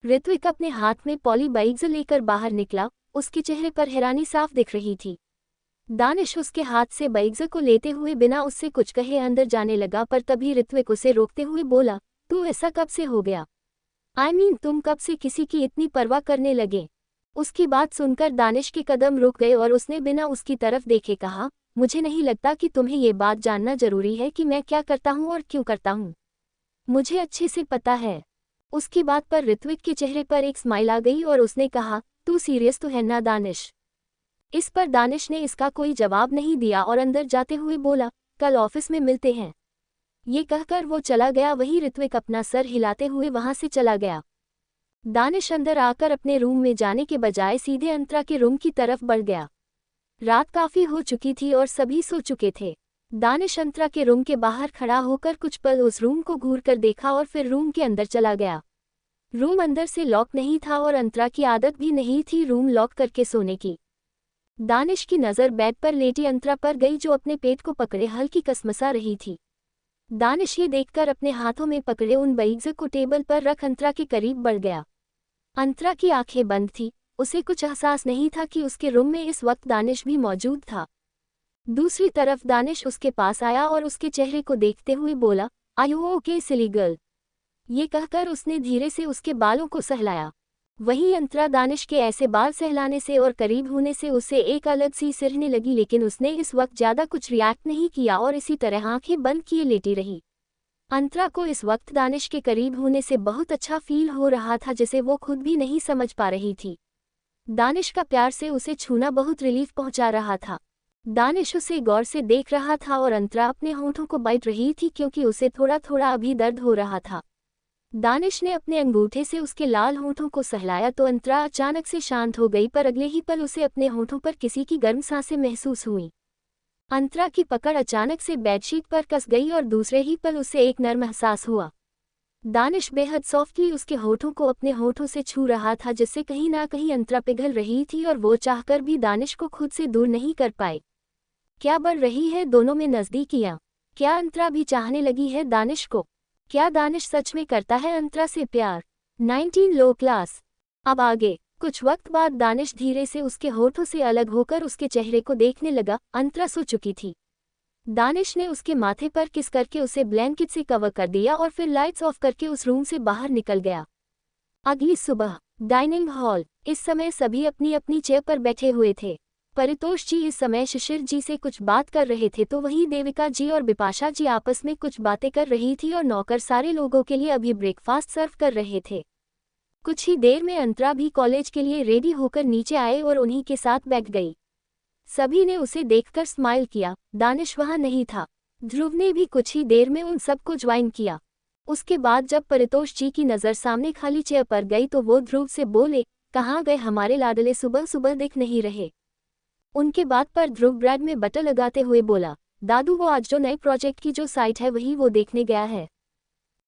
ऋत्विक अपने हाथ में पॉली बाइग्स लेकर बाहर निकला। उसके चेहरे पर हैरानी साफ दिख रही थी। दानिश उसके हाथ से बाइग्स को लेते हुए बिना उससे कुछ कहे अंदर जाने लगा, पर तभी ऋत्विक उसे रोकते हुए बोला, तू ऐसा कब से हो गया? तुम कब से किसी की इतनी परवाह करने लगे? उसकी बात सुनकर दानिश के कदम रुक गए और उसने बिना उसकी तरफ देखे कहा, मुझे नहीं लगता कि तुम्हें ये बात जानना जरूरी है कि मैं क्या करता हूँ और क्यों करता हूँ। मुझे अच्छे से पता है। उसकी बात पर ऋत्विक के चेहरे पर एक स्माइल आ गई और उसने कहा, तू सीरियस तो है ना दानिश? इस पर दानिश ने इसका कोई जवाब नहीं दिया और अंदर जाते हुए बोला, कल ऑफिस में मिलते हैं। ये कहकर वो चला गया। वही ऋत्विक अपना सर हिलाते हुए वहां से चला गया। दानिश अंदर आकर अपने रूम में जाने के बजाय सीधे अंतरा के रूम की तरफ बढ़ गया। रात काफी हो चुकी थी और सभी सो चुके थे। दानिश अंतरा के रूम के बाहर खड़ा होकर कुछ पल उस रूम को घूरकर देखा और फिर रूम के अंदर चला गया। रूम अंदर से लॉक नहीं था और अंतरा की आदत भी नहीं थी रूम लॉक करके सोने की। दानिश की नज़र बेड पर लेटी अंतरा पर गई, जो अपने पेट को पकड़े हल्की कसमसा रही थी। दानिश ये देखकर अपने हाथों में पकड़े उन बाइग्स को टेबल पर रख अंतरा के करीब बढ़ गया। अंतरा की आंखें बंद थी। उसे कुछ एहसास नहीं था कि उसके रूम में इस वक्त दानिश भी मौजूद था। दूसरी तरफ दानिश उसके पास आया और उसके चेहरे को देखते हुए बोला, are you okay silly girl? ये कहकर उसने धीरे से उसके बालों को सहलाया। वहीं अंतरा दानिश के ऐसे बाल सहलाने से और करीब होने से उसे एक अलग सी सिरहने लगी, लेकिन उसने इस वक्त ज्यादा कुछ रिएक्ट नहीं किया और इसी तरह आंखें बंद किए लेटी रही। अंतरा को इस वक्त दानिश के करीब होने से बहुत अच्छा फील हो रहा था, जिसे वो खुद भी नहीं समझ पा रही थी। दानिश का प्यार से उसे छूना बहुत रिलीफ पहुंचा रहा था। दानिश उसे गौर से देख रहा था और अंतरा अपने होंठों को बाइट रही थी क्योंकि उसे थोड़ा थोड़ा अभी दर्द हो रहा था। दानिश ने अपने अंगूठे से उसके लाल होंठों को सहलाया तो अंतरा अचानक से शांत हो गई, पर अगले ही पल उसे अपने होंठों पर किसी की गर्म सांसें महसूस हुई। अंतरा की पकड़ अचानक से बेडशीट पर कस गई और दूसरे ही पल उसे एक नर्म एहसास हुआ। दानिश बेहद सॉफ्टली उसके होठों को अपने होठों से छू रहा था, जिससे कहीं ना कहीं अंतरा पिघल रही थी और वो चाहकर भी दानिश को खुद से दूर नहीं कर पाए। क्या बढ़ रही है दोनों में नज़दीकियां? क्या अंतरा भी चाहने लगी है दानिश को? क्या दानिश सच में करता है अंतरा से प्यार? 19 लो क्लास। अब आगे। कुछ वक्त बाद दानिश धीरे से उसके होठों से अलग होकर उसके चेहरे को देखने लगा। अंतरा सो चुकी थी। दानिश ने उसके माथे पर किस करके उसे ब्लैंकेट से कवर कर दिया और फिर लाइट्स ऑफ करके उस रूम से बाहर निकल गया। अगली सुबह डाइनिंग हॉल। इस समय सभी अपनी अपनी चेयर पर बैठे हुए थे। परितोष जी इस समय शिशिर जी से कुछ बात कर रहे थे, तो वहीं देविका जी और बिपाशा जी आपस में कुछ बातें कर रही थी और नौकर सारे लोगों के लिए अभी ब्रेकफास्ट सर्व कर रहे थे। कुछ ही देर में अंतरा भी कॉलेज के लिए रेडी होकर नीचे आए और उन्हीं के साथ बैठ गई। सभी ने उसे देखकर स्माइल किया। दानिश वहां नहीं था। ध्रुव ने भी कुछ ही देर में उन सबको ज्वाइन किया। उसके बाद जब परितोष जी की नज़र सामने खाली चेयर पर गई तो वो ध्रुव से बोले, कहाँ गए हमारे लाडले, सुबह सुबह दिख नहीं रहे। उनके बात पर ध्रुव ब्रेड में बटर लगाते हुए बोला, दादू वो आज जो नए प्रोजेक्ट की जो साइट है वही वो देखने गया है।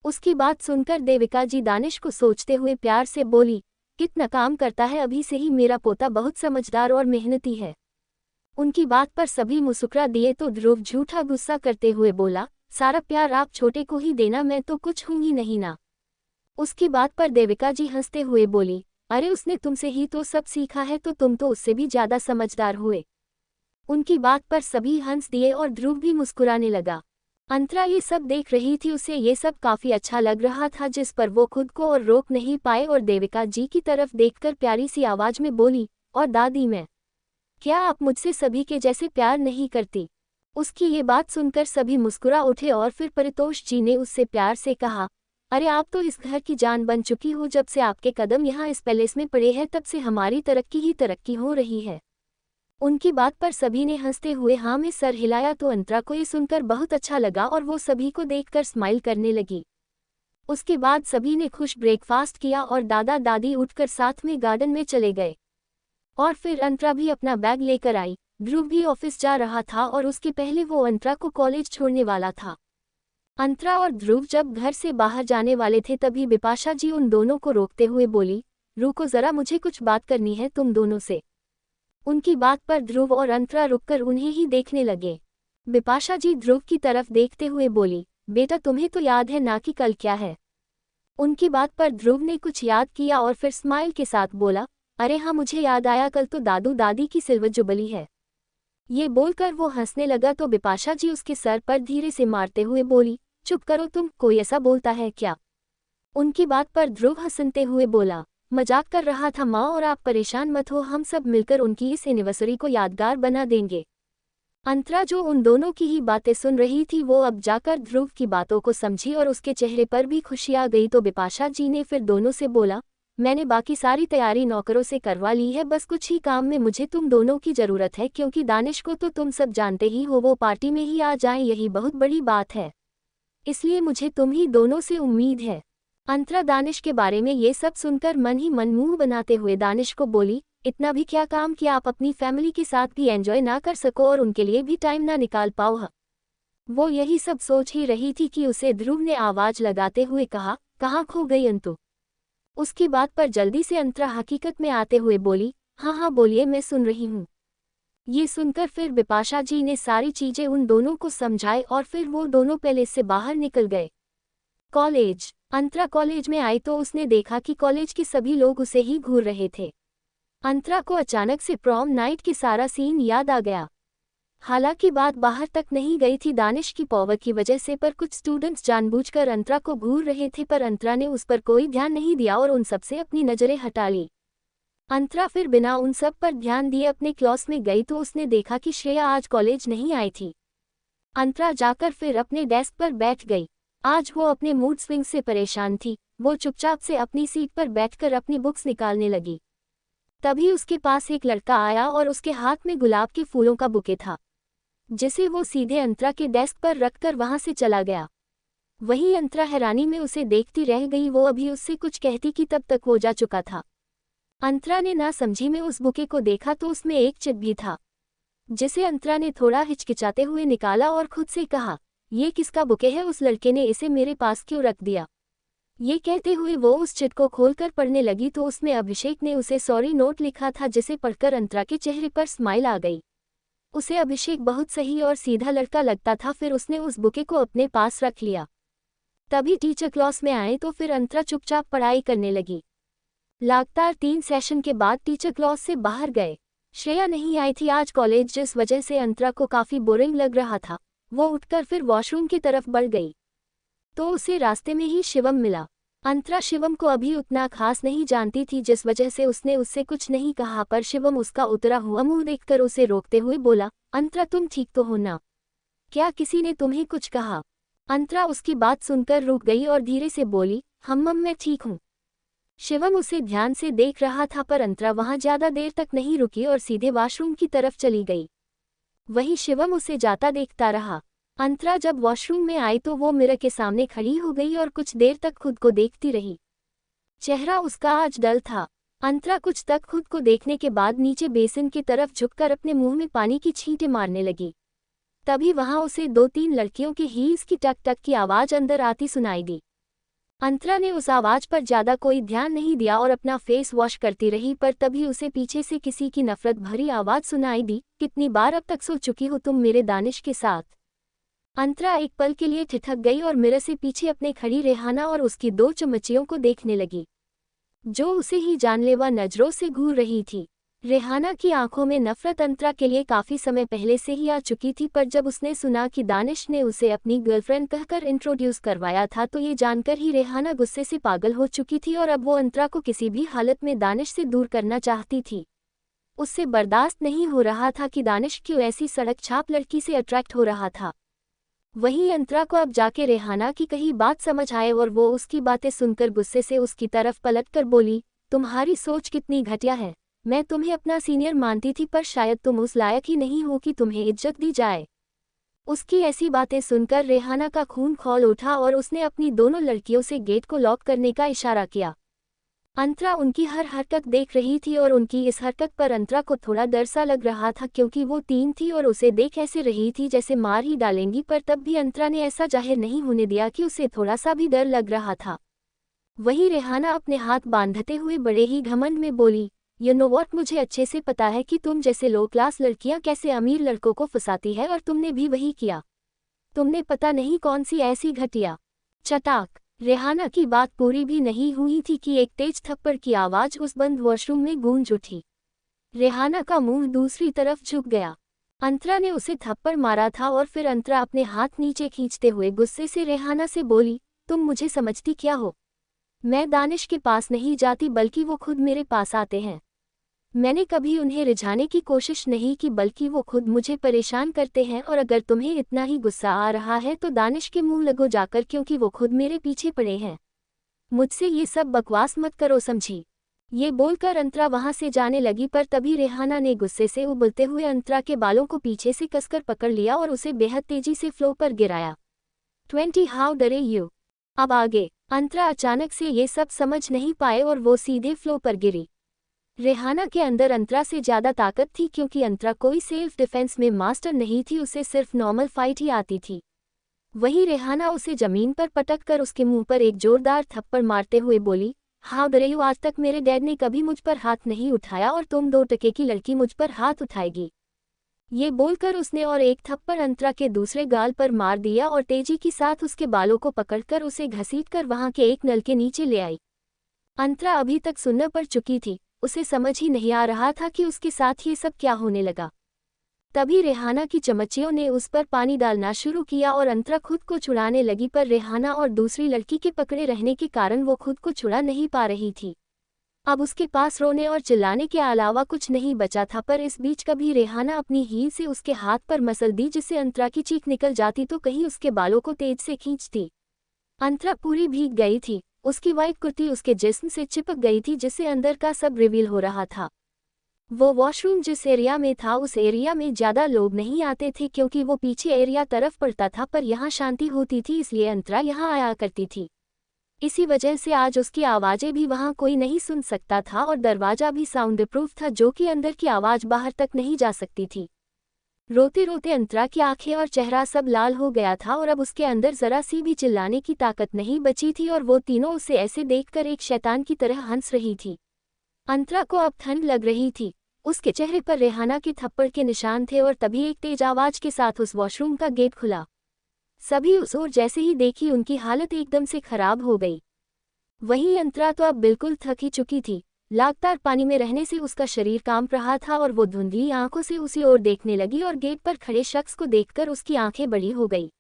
उसकी बात सुनकर देविका जी दानिश को सोचते हुए प्यार से बोली, कितना काम करता है अभी से ही मेरा पोता, बहुत समझदार और मेहनती है। उनकी बात पर सभी मुस्कुरा दिए तो ध्रुव झूठा गुस्सा करते हुए बोला, सारा प्यार आप छोटे को ही देना, मैं तो कुछ हूं ही नहीं ना। उसकी बात पर देविका जी हंसते हुए बोली, अरे उसने तुमसे ही तो सब सीखा है, तो तुम तो उससे भी ज्यादा समझदार हुए। उनकी बात पर सभी हंस दिए और ध्रुव भी मुस्कुराने लगा। अंतरा ये सब देख रही थी, उसे ये सब काफी अच्छा लग रहा था, जिस पर वो खुद को और रोक नहीं पाए और देविका जी की तरफ देखकर प्यारी सी आवाज में बोली, और दादी मैं, क्या आप मुझसे सभी के जैसे प्यार नहीं करती? उसकी ये बात सुनकर सभी मुस्कुरा उठे और फिर परितोष जी ने उससे प्यार से कहा, अरे आप तो इस घर की जान बन चुकी हो, जब से आपके कदम यहाँ इस पैलेस में पड़े हैं तब से हमारी तरक्की ही तरक्की हो रही है। उनकी बात पर सभी ने हंसते हुए हाँ में सर हिलाया तो अंतरा को ये सुनकर बहुत अच्छा लगा और वो सभी को देखकर स्माइल करने लगी। उसके बाद सभी ने खुश ब्रेकफास्ट किया और दादा दादी उठकर साथ में गार्डन में चले गए। और फिर अंतरा भी अपना बैग लेकर आई। ध्रुव भी ऑफिस जा रहा था और उसके पहले वो अंतरा को कॉलेज छोड़ने वाला था। अंतरा और ध्रुव जब घर से बाहर जाने वाले थे तभी बिपाशा जी उन दोनों को रोकते हुए बोली, रुको जरा, मुझे कुछ बात करनी है तुम दोनों से। उनकी बात पर ध्रुव और अंतरा रुककर उन्हें ही देखने लगे। बिपाशा जी ध्रुव की तरफ देखते हुए बोली, बेटा तुम्हें तो याद है ना कि कल क्या है? उनकी बात पर ध्रुव ने कुछ याद किया और फिर स्माइल के साथ बोला, अरे हाँ मुझे याद आया, कल तो दादू दादी की सिल्वर जुबली है। ये बोलकर वो हंसने लगा तो बिपाशा जी उसके सर पर धीरे से मारते हुए बोली, चुप करो तुम, कोई ऐसा बोलता है क्या? उनकी बात पर ध्रुव हंसते हुए बोला, मजाक कर रहा था माँ, और आप परेशान मत हो, हम सब मिलकर उनकी इस एनिवर्सरी को यादगार बना देंगे। अंतरा जो उन दोनों की ही बातें सुन रही थी वो अब जाकर ध्रुव की बातों को समझी और उसके चेहरे पर भी खुशी आ गई तो बिपाशा जी ने फिर दोनों से बोला, मैंने बाकी सारी तैयारी नौकरों से करवा ली है, बस कुछ ही काम में मुझे तुम दोनों की जरूरत है, क्योंकि दानिश को तो तुम सब जानते ही हो, वो पार्टी में ही आ जाए यही बहुत बड़ी बात है, इसलिए मुझे तुम ही दोनों से उम्मीद है। अंतरा दानिश के बारे में ये सब सुनकर मन ही मन मुंह बनाते हुए दानिश को बोली, इतना भी क्या काम कि आप अपनी फैमिली के साथ भी एंजॉय ना कर सको और उनके लिए भी टाइम ना निकाल पाओ। वो यही सब सोच ही रही थी कि उसे ध्रुव ने आवाज लगाते हुए कहा, कहाँ खो गई अंतु? उसकी बात पर जल्दी से अंतरा हकीकत में आते हुए बोली, हाँ हाँ बोलिए, मैं सुन रही हूँ। ये सुनकर फिर बिपाशा जी ने सारी चीजें उन दोनों को समझाई और फिर वो दोनों पैलेस से बाहर निकल गए। कॉलेज। अंतरा कॉलेज में आई तो उसने देखा कि कॉलेज के सभी लोग उसे ही घूर रहे थे। अंतरा को अचानक से प्रॉम नाइट की सारा सीन याद आ गया। हालांकि बात बाहर तक नहीं गई थी दानिश की पावर की वजह से, पर कुछ स्टूडेंट्स जानबूझकर अंतरा को घूर रहे थे, पर अंतरा ने उस पर कोई ध्यान नहीं दिया और उन सब से अपनी नजरें हटा ली। अंतरा फिर बिना उन सब पर ध्यान दिए अपने क्लास में गई तो उसने देखा कि श्रेया आज कॉलेज नहीं आई थी। अंतरा जाकर फिर अपने डेस्क पर बैठ गई। आज वो अपने मूड स्विंग से परेशान थी। वो चुपचाप से अपनी सीट पर बैठकर अपनी बुक्स निकालने लगी। तभी उसके पास एक लड़का आया और उसके हाथ में गुलाब के फूलों का बुके था, जिसे वो सीधे अंतरा के डेस्क पर रखकर वहां से चला गया। वहीं अंतरा हैरानी में उसे देखती रह गई। वो अभी उससे कुछ कहती कि तब तक वो जा चुका था। अंतरा ने ना समझी में उस बुके को देखा तो उसमें एक चिट भी था, जिसे अंतरा ने थोड़ा हिचकिचाते हुए निकाला और खुद से कहा, ये किसका बुके है? उस लड़के ने इसे मेरे पास क्यों रख दिया? ये कहते हुए वो उस चिट को खोलकर पढ़ने लगी तो उसमें अभिषेक ने उसे सॉरी नोट लिखा था, जिसे पढ़कर अंतरा के चेहरे पर स्माइल आ गई। उसे अभिषेक बहुत सही और सीधा लड़का लगता था। फिर उसने उस बुके को अपने पास रख लिया। तभी टीचर क्लास में आए तो फिर अंतरा चुपचाप पढ़ाई करने लगी। लगातार 3 सेशन के बाद टीचर क्लास से बाहर गए। श्रेया नहीं आई थी आज कॉलेज, जिस वजह से अंतरा को काफी बोरिंग लग रहा था। वो उठकर फिर वॉशरूम की तरफ बढ़ गई तो उसे रास्ते में ही शिवम मिला। अंतरा शिवम को अभी उतना खास नहीं जानती थी, जिस वजह से उसने उससे कुछ नहीं कहा, पर शिवम उसका उतरा हुआ मुंह देखकर उसे रोकते हुए बोला, अंतरा तुम ठीक तो हो ना? क्या किसी ने तुम्हें कुछ कहा? अंतरा उसकी बात सुनकर रुक गई और धीरे से बोली, मम्म मैं ठीक हूँ। शिवम उसे ध्यान से देख रहा था, पर अंतरा वहां ज्यादा देर तक नहीं रुकी और सीधे वॉशरूम की तरफ चली गई। वहीं शिवम उसे जाता देखता रहा। अंतरा जब वॉशरूम में आई तो वो मिरर के सामने खड़ी हो गई और कुछ देर तक खुद को देखती रही। चेहरा उसका आज डल था। अंतरा कुछ तक खुद को देखने के बाद नीचे बेसिन की तरफ झुककर अपने मुंह में पानी की छींटे मारने लगी। तभी वहां उसे 2-3 लड़कियों के हील्स की टक टक की आवाज अंदर आती सुनाई दी। अंतरा ने उस आवाज पर ज्यादा कोई ध्यान नहीं दिया और अपना फेस वॉश करती रही, पर तभी उसे पीछे से किसी की नफरत भरी आवाज सुनाई दी, कितनी बार अब तक सो चुकी हो तुम मेरे दानिश के साथ। अंतरा एक पल के लिए ठिठक गई और मिरर से पीछे अपने खड़ी रेहाना और उसकी 2 चमचियों को देखने लगी, जो उसे ही जानलेवा नजरों से घूर रही थी। रेहाना की आंखों में नफरत अंतरा के लिए काफी समय पहले से ही आ चुकी थी, पर जब उसने सुना कि दानिश ने उसे अपनी गर्लफ्रेंड कहकर इंट्रोड्यूस करवाया था तो ये जानकर ही रेहाना गुस्से से पागल हो चुकी थी और अब वो अंतरा को किसी भी हालत में दानिश से दूर करना चाहती थी। उससे बर्दाश्त नहीं हो रहा था कि दानिश क्यों ऐसी सड़क छाप लड़की से अट्रैक्ट हो रहा था। वहीं अंतरा को अब जाके रेहाना की कही बात समझ आए और वो उसकी बातें सुनकर गुस्से से उसकी तरफ पलटकर बोली, तुम्हारी सोच कितनी घटिया है। मैं तुम्हें अपना सीनियर मानती थी, पर शायद तुम उस लायक ही नहीं हो कि तुम्हें इज्जत दी जाए। उसकी ऐसी बातें सुनकर रेहाना का खून खौल उठा और उसने अपनी दोनों लड़कियों से गेट को लॉक करने का इशारा किया। अंतरा उनकी हर हरकत देख रही थी और उनकी इस हरकत पर अंतरा को थोड़ा डर सा लग रहा था, क्योंकि वो 3 थी और उसे देख ऐसे रही थी जैसे मार ही डालेंगी, पर तब भी अंतरा ने ऐसा जाहिर नहीं होने दिया कि उसे थोड़ा सा भी डर लग रहा था। वहीं रेहाना अपने हाथ बांधते हुए बड़े ही घमंड में बोली, यू नो व्हाट, मुझे अच्छे से पता है कि तुम जैसे लो क्लास लड़कियां कैसे अमीर लड़कों को फंसाती है और तुमने भी वही किया। तुमने पता नहीं कौन सी ऐसी घटिया। चटाक। रेहाना की बात पूरी भी नहीं हुई थी कि एक तेज थप्पड़ की आवाज उस बंद वॉशरूम में गूंज उठी। रेहाना का मुंह दूसरी तरफ झुक गया। अंतरा ने उसे थप्पड़ मारा था और फिर अंतरा अपने हाथ नीचे खींचते हुए गुस्से से रेहाना से बोली, तुम मुझे समझती क्या हो? मैं दानिश के पास नहीं जाती, बल्कि वो खुद मेरे पास आते हैं। मैंने कभी उन्हें रिझाने की कोशिश नहीं की, बल्कि वो खुद मुझे परेशान करते हैं। और अगर तुम्हें इतना ही गुस्सा आ रहा है तो दानिश के मुंह लगो जाकर, क्योंकि वो खुद मेरे पीछे पड़े हैं। मुझसे ये सब बकवास मत करो, समझी? ये बोलकर अंतरा वहां से जाने लगी, पर तभी रेहाना ने गुस्से से उबलते हुए अंतरा के बालों को पीछे से कसकर पकड़ लिया और उसे बेहद तेजी से फ्लोर पर गिराया। 20 हाउ डरे यू। अब आगे। अंतरा अचानक से ये सब समझ नहीं पाए और वो सीधे फ्लोर पर गिरी। रेहाना के अंदर अंतरा से ज्यादा ताकत थी, क्योंकि अंतरा कोई सेल्फ डिफेंस में मास्टर नहीं थी, उसे सिर्फ नॉर्मल फाइट ही आती थी। वही रेहाना उसे जमीन पर पटक कर उसके मुंह पर एक जोरदार थप्पड़ मारते हुए बोली, हाउ डरे यू, आज तक मेरे डैड ने कभी मुझ पर हाथ नहीं उठाया और तुम 2 टके की लड़की मुझ पर हाथ उठाएगी। ये बोलकर उसने और एक थप्पड़ अंतरा के दूसरे गाल पर मार दिया और तेजी के साथ उसके बालों को पकड़कर उसे घसीटकर वहां के एक नल के नीचे ले आई। अंतरा अभी तक सुन्न पड़ चुकी थी, उसे समझ ही नहीं आ रहा था कि उसके साथ ये सब क्या होने लगा। तभी रेहाना की चमचियों ने उस पर पानी डालना शुरू किया और अंतरा खुद को छुड़ाने लगी, पर रेहाना और दूसरी लड़की के पकड़े रहने के कारण वो खुद को छुड़ा नहीं पा रही थी। अब उसके पास रोने और चिल्लाने के अलावा कुछ नहीं बचा था, पर इस बीच कभी रेहाना अपनी हील से उसके हाथ पर मसल दी, जिससे अंतरा की चीख निकल जाती तो कहीं उसके बालों को तेज से खींचती। अंतरा पूरी भीग गई थी, उसकी वाइट कुर्ती उसके जिस्म से चिपक गई थी, जिससे अंदर का सब रिवील हो रहा था। वो वॉशरूम जिस एरिया में था उस एरिया में ज्यादा लोग नहीं आते थे, क्योंकि वो पीछे एरिया तरफ पड़ता था, पर यहाँ शांति होती थी, इसलिए अंतरा यहाँ आया करती थी। इसी वजह से आज उसकी आवाजें भी वहाँ कोई नहीं सुन सकता था और दरवाजा भी साउंड प्रूफ था, जो कि अंदर की आवाज बाहर तक नहीं जा सकती थी। रोते रोते अंतरा की आंखें और चेहरा सब लाल हो गया था और अब उसके अंदर जरा सी भी चिल्लाने की ताकत नहीं बची थी, और वो तीनों उसे ऐसे देखकर एक शैतान की तरह हंस रही थी। अंतरा को अब ठंड लग रही थी, उसके चेहरे पर रेहाना के थप्पड़ के निशान थे और तभी एक तेज आवाज के साथ उस वॉशरूम का गेट खुला। सभी उस ओर जैसे ही देखी उनकी हालत एकदम से खराब हो गई। वहीं अंतरा तो अब बिल्कुल थक ही चुकी थी, लगातार पानी में रहने से उसका शरीर कांप रहा था और वो धुंधली आंखों से उसी ओर देखने लगी और गेट पर खड़े शख्स को देखकर उसकी आंखें बड़ी हो गई।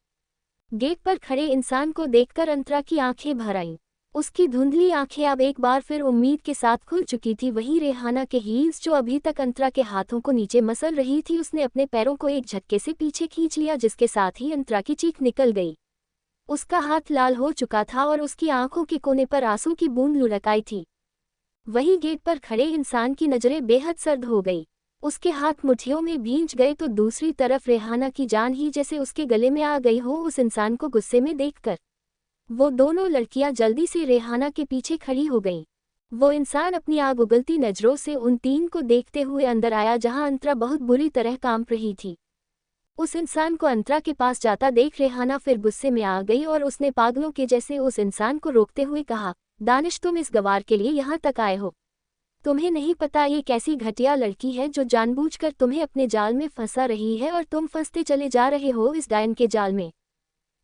गेट पर खड़े इंसान को देखकर अंतरा की आंखें भर आईं। उसकी धुंधली आंखें अब एक बार फिर उम्मीद के साथ खुल चुकी थी। वहीं रेहाना के हील्स जो अभी तक अंतरा के हाथों को नीचे मसल रही थी, उसने अपने पैरों को एक झटके से पीछे खींच लिया, जिसके साथ ही अंतरा की चीख निकल गई। उसका हाथ लाल हो चुका था और उसकी आंखों के कोने पर आंसू की बूंद लुढ़क आई थी। वहीं गेट पर खड़े इंसान की नजरें बेहद सर्द हो गई। उसके हाथ मुट्ठियों में भींच गए तो दूसरी तरफ रेहाना की जान ही जैसे उसके गले में आ गई हो उस इंसान को गुस्से में देखकर। वो दोनों लड़कियां जल्दी से रेहाना के पीछे खड़ी हो गईं। वो इंसान अपनी आग उगलती नजरों से उन तीन को देखते हुए अंदर आया जहां अंतरा बहुत बुरी तरह कांप रही थी। उस इंसान को अंतरा के पास जाता देख रेहाना फिर गुस्से में आ गई और उसने पागलों के जैसे उस इंसान को रोकते हुए कहा, दानिश तुम इस गवार के लिए यहाँ तक आए हो? तुम्हें नहीं पता ये कैसी घटिया लड़की है जो जानबूझकर तुम्हें अपने जाल में फंसा रही है और तुम फंसते चले जा रहे हो इस डायन के जाल में।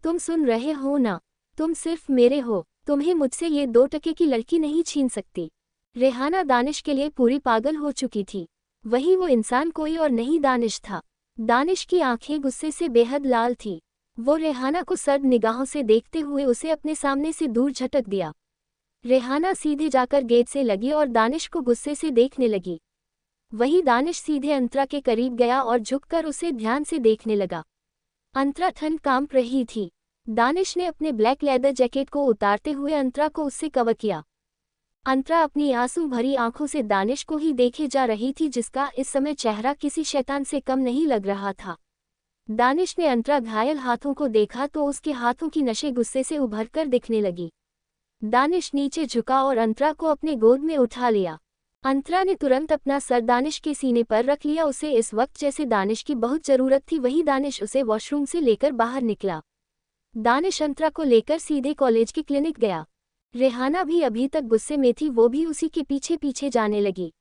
तुम सुन रहे हो ना? तुम सिर्फ मेरे हो, तुम्हें मुझसे ये 2 टके की लड़की नहीं छीन सकती। रेहाना दानिश के लिए पूरी पागल हो चुकी थी। वही वो इंसान कोई और नहीं दानिश था। दानिश की आंखें गुस्से से बेहद लाल थी। वो रेहाना को सर्द निगाहों से देखते हुए उसे अपने सामने से दूर झटक दिया। रेहाना सीधे जाकर गेट से लगी और दानिश को गुस्से से देखने लगी। वही दानिश सीधे अंतरा के करीब गया और झुककर उसे ध्यान से देखने लगा। अंतरा ठंड कांप रही थी। दानिश ने अपने ब्लैक लेदर जैकेट को उतारते हुए अंतरा को उससे कवर किया। अंतरा अपनी आंसू भरी आंखों से दानिश को ही देखे जा रही थी जिसका इस समय चेहरा किसी शैतान से कम नहीं लग रहा था। दानिश ने अंतरा घायल हाथों को देखा तो उसके हाथों की नशे गुस्से से उभरकर दिखने लगी। दानिश नीचे झुका और अंतरा को अपने गोद में उठा लिया। अंतरा ने तुरंत अपना सर दानिश के सीने पर रख लिया। उसे इस वक्त जैसे दानिश की बहुत जरूरत थी। वही दानिश उसे वॉशरूम से लेकर बाहर निकला। दानिश अंतरा को लेकर सीधे कॉलेज के क्लिनिक गया। रेहाना भी अभी तक गुस्से में थी, वो भी उसी के पीछे पीछे जाने लगी।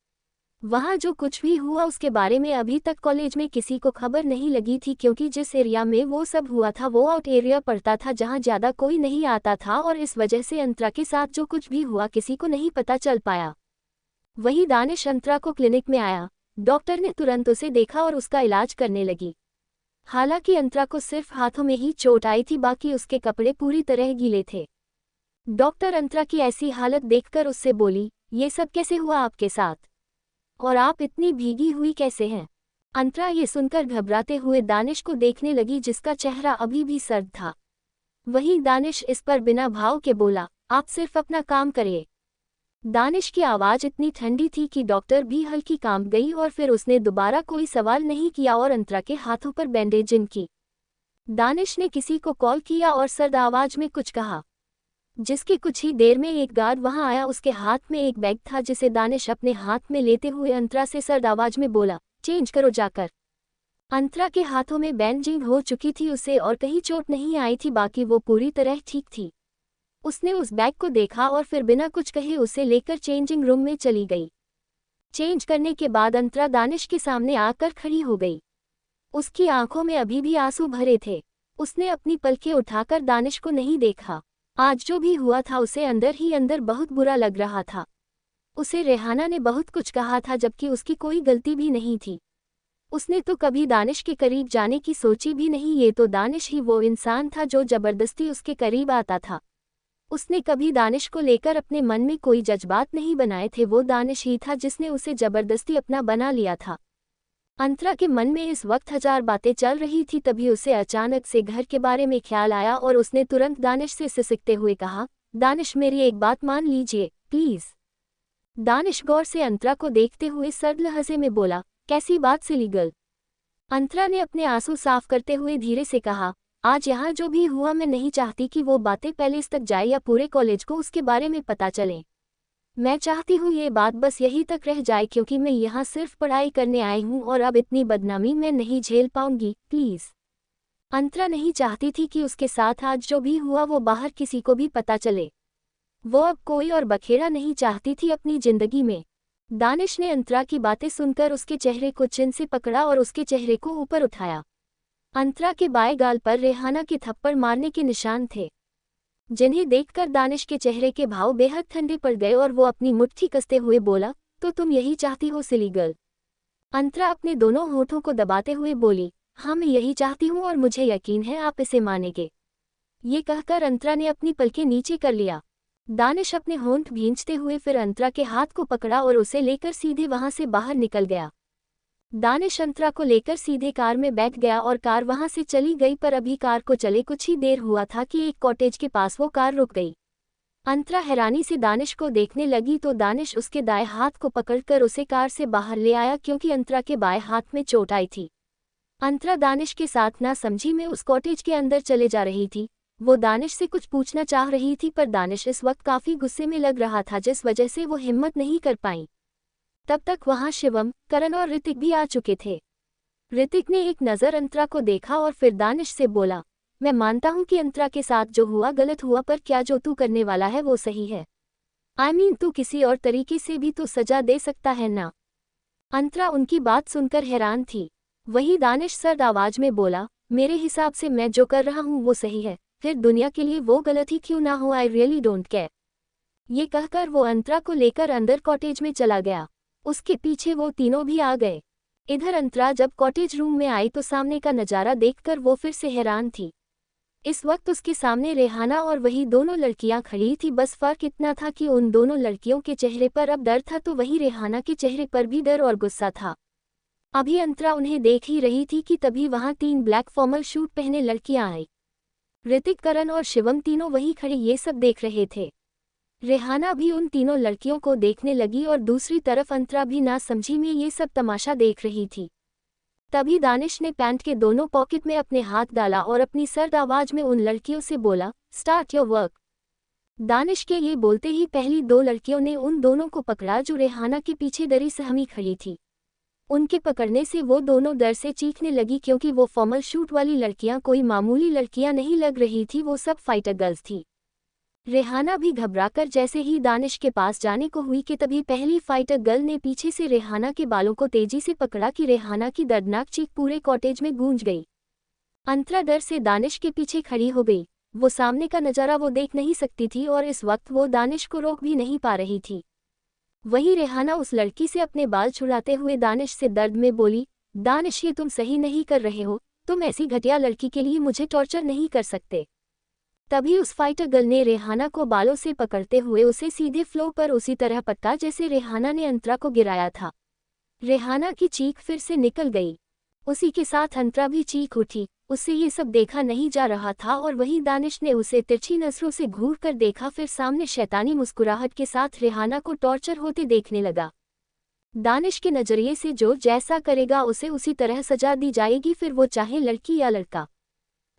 वहाँ जो कुछ भी हुआ उसके बारे में अभी तक कॉलेज में किसी को खबर नहीं लगी थी क्योंकि जिस एरिया में वो सब हुआ था वो आउट एरिया पड़ता था जहाँ ज़्यादा कोई नहीं आता था और इस वजह से अंतरा के साथ जो कुछ भी हुआ किसी को नहीं पता चल पाया। वही दानिश अंतरा को क्लिनिक में आया। डॉक्टर ने तुरंत उसे देखा और उसका इलाज करने लगी। हालांकि अंतरा को सिर्फ हाथों में ही चोट आई थी, बाकी उसके कपड़े पूरी तरह गीले थे। डॉक्टर अंतरा की ऐसी हालत देखकर उससे बोली, ये सब कैसे हुआ आपके साथ? और आप इतनी भीगी हुई कैसे हैं? अंतरा ये सुनकर घबराते हुए दानिश को देखने लगी जिसका चेहरा अभी भी सर्द था। वही दानिश इस पर बिना भाव के बोला, आप सिर्फ अपना काम करिए। दानिश की आवाज़ इतनी ठंडी थी कि डॉक्टर भी हल्की कांप गई और फिर उसने दोबारा कोई सवाल नहीं किया और अंतरा के हाथों पर बैंडेजिंग की। दानिश ने किसी को कॉल किया और सर्द आवाज में कुछ कहा, जिसकी कुछ ही देर में एक गार्ड वहां आया। उसके हाथ में एक बैग था जिसे दानिश अपने हाथ में लेते हुए अंतरा से सर्द आवाज में बोला, चेंज करो जाकर। अंतरा के हाथों में बैंडेजिंग हो चुकी थी, उसे और कहीं चोट नहीं आई थी, बाकी वो पूरी तरह ठीक थी। उसने उस बैग को देखा और फिर बिना कुछ कहे उसे लेकर चेंजिंग रूम में चली गई। चेंज करने के बाद अंतरा दानिश के सामने आकर खड़ी हो गई। उसकी आंखों में अभी भी आंसू भरे थे। उसने अपनी पलकें उठाकर दानिश को नहीं देखा। आज जो भी हुआ था उसे अंदर ही अंदर बहुत बुरा लग रहा था। उसे रेहाना ने बहुत कुछ कहा था जबकि उसकी कोई गलती भी नहीं थी। उसने तो कभी दानिश के करीब जाने की सोची भी नहीं। ये तो दानिश ही वो इंसान था जो जबरदस्ती उसके करीब आता था। उसने कभी दानिश को लेकर अपने मन में कोई जज्बात नहीं बनाए थे। वो दानिश ही था जिसने उसे जबरदस्ती अपना बना लिया था। अंतरा के मन में इस वक्त हजार बातें चल रही थी, तभी उसे अचानक से घर के बारे में ख्याल आया और उसने तुरंत दानिश से सिसकते हुए कहा, दानिश मेरी एक बात मान लीजिए प्लीज। दानिश गौर से अंतरा को देखते हुए सर्द लहजे में बोला, कैसी बात सिली गर्ल? अंतरा ने अपने आंसू साफ करते हुए धीरे से कहा, आज यहाँ जो भी हुआ मैं नहीं चाहती कि वो बातें पैलेस तक जाए या पूरे कॉलेज को उसके बारे में पता चले। मैं चाहती हूँ ये बात बस यहीं तक रह जाए क्योंकि मैं यहाँ सिर्फ पढ़ाई करने आई हूँ और अब इतनी बदनामी मैं नहीं झेल पाऊंगी, प्लीज़। अंतरा नहीं चाहती थी कि उसके साथ आज जो भी हुआ वो बाहर किसी को भी पता चले। वो अब कोई और बखेड़ा नहीं चाहती थी अपनी जिंदगी में। दानिश ने अंतरा की बातें सुनकर उसके चेहरे को चिन से पकड़ा और उसके चेहरे को ऊपर उठाया। अंतरा के बाएं गाल पर रेहाना के थप्पड़ मारने के निशान थे, जिन्हें देखकर दानिश के चेहरे के भाव बेहद ठंडे पड़ गए और वो अपनी मुट्ठी कसते हुए बोला, तो तुम यही चाहती हो सिली गर्ल? अंतरा अपने दोनों होठों को दबाते हुए बोली, हाँ मैं यही चाहती हूँ और मुझे यकीन है आप इसे मानेंगे। ये कहकर अंतरा ने अपनी पलकें नीचे कर लिया। दानिश अपने होंठ भींचते हुए फिर अंतरा के हाथ को पकड़ा और उसे लेकर सीधे वहां से बाहर निकल गया। दानिश अंतरा को लेकर सीधे कार में बैठ गया और कार वहां से चली गई, पर अभी कार को चले कुछ ही देर हुआ था कि एक कॉटेज के पास वो कार रुक गई। अंतरा हैरानी से दानिश को देखने लगी तो दानिश उसके दाएं हाथ को पकड़कर उसे कार से बाहर ले आया क्योंकि अंतरा के बाएं हाथ में चोट आई थी। अंतरा दानिश के साथ ना समझी में उस कॉटेज के अंदर चले जा रही थी। वो दानिश से कुछ पूछना चाह रही थी पर दानिश इस वक्त काफी गुस्से में लग रहा था जिस वजह से वो हिम्मत नहीं कर पाई। तब तक वहां शिवम, करण और ऋतिक भी आ चुके थे। ऋतिक ने एक नज़र अंतरा को देखा और फिर दानिश से बोला, मैं मानता हूं कि अंतरा के साथ जो हुआ गलत हुआ पर क्या जो तू करने वाला है वो सही है? तू किसी और तरीके से भी तो सजा दे सकता है ना? अंतरा उनकी बात सुनकर हैरान थी। वही दानिश सर्द आवाज में बोला, मेरे हिसाब से मैं जो कर रहा हूं वो सही है, फिर दुनिया के लिए वो गलत ही क्यों ना हो। I really don't care. ये कहकर वो अंतरा को लेकर अंदर कॉटेज में चला गया। उसके पीछे वो तीनों भी आ गए। इधर अंतरा जब कॉटेज रूम में आई तो सामने का नज़ारा देखकर वो फिर से हैरान थी। इस वक्त उसके सामने रेहाना और वही दोनों लड़कियां खड़ी थी। बस फर्क इतना था कि उन दोनों लड़कियों के चेहरे पर अब डर था तो वही रेहाना के चेहरे पर भी डर और गुस्सा था। अभी अंतरा उन्हें देख ही रही थी कि तभी वहां 3 ब्लैक फॉर्मल शूट पहने लड़कियां आई। ऋतिक, करण और शिवम तीनों वहीं खड़े ये सब देख रहे थे। रेहाना भी उन तीनों लड़कियों को देखने लगी और दूसरी तरफ अंतरा भी ना समझी में ये सब तमाशा देख रही थी। तभी दानिश ने पैंट के दोनों पॉकेट में अपने हाथ डाला और अपनी सर्द आवाज में उन लड़कियों से बोला, स्टार्ट योर वर्क। दानिश के ये बोलते ही पहली 2 लड़कियों ने उन दोनों को पकड़ा जो रेहाना के पीछे डरी सहमी खड़ी थी। उनके पकड़ने से वो दोनों डर से चीखने लगी क्योंकि वो फॉर्मल शूट वाली लड़कियां कोई मामूली लड़कियां नहीं लग रही थी, वो सब फाइटर गर्ल्स थी। रेहाना भी घबराकर जैसे ही दानिश के पास जाने को हुई कि तभी पहली फाइटर गर्ल ने पीछे से रेहाना के बालों को तेजी से पकड़ा कि रेहाना की दर्दनाक चीख पूरे कॉटेज में गूंज गई। अंतरा डर से दानिश के पीछे खड़ी हो गई। वो सामने का नज़ारा वो देख नहीं सकती थी और इस वक्त वो दानिश को रोक भी नहीं पा रही थी। वही रेहाना उस लड़की से अपने बाल छुड़ाते हुए दानिश से दर्द में बोली, दानिश ये तुम सही नहीं कर रहे हो, तुम ऐसी घटिया लड़की के लिए मुझे टॉर्चर नहीं कर सकते। तभी उस फाइटर गर्ल ने रेहाना को बालों से पकड़ते हुए उसे सीधे फ्लोर पर उसी तरह पटका जैसे रेहाना ने अंतरा को गिराया था। रेहाना की चीख फिर से निकल गई। उसी के साथ अंतरा भी चीख उठी। उससे ये सब देखा नहीं जा रहा था और वही दानिश ने उसे तिरछी नजरों से घूर कर देखा, फिर सामने शैतानी मुस्कुराहट के साथ रेहाना को टॉर्चर होते देखने लगा। दानिश के नजरिए से जो जैसा करेगा उसे उसी तरह सजा दी जाएगी, फिर वो चाहे लड़की या लड़का।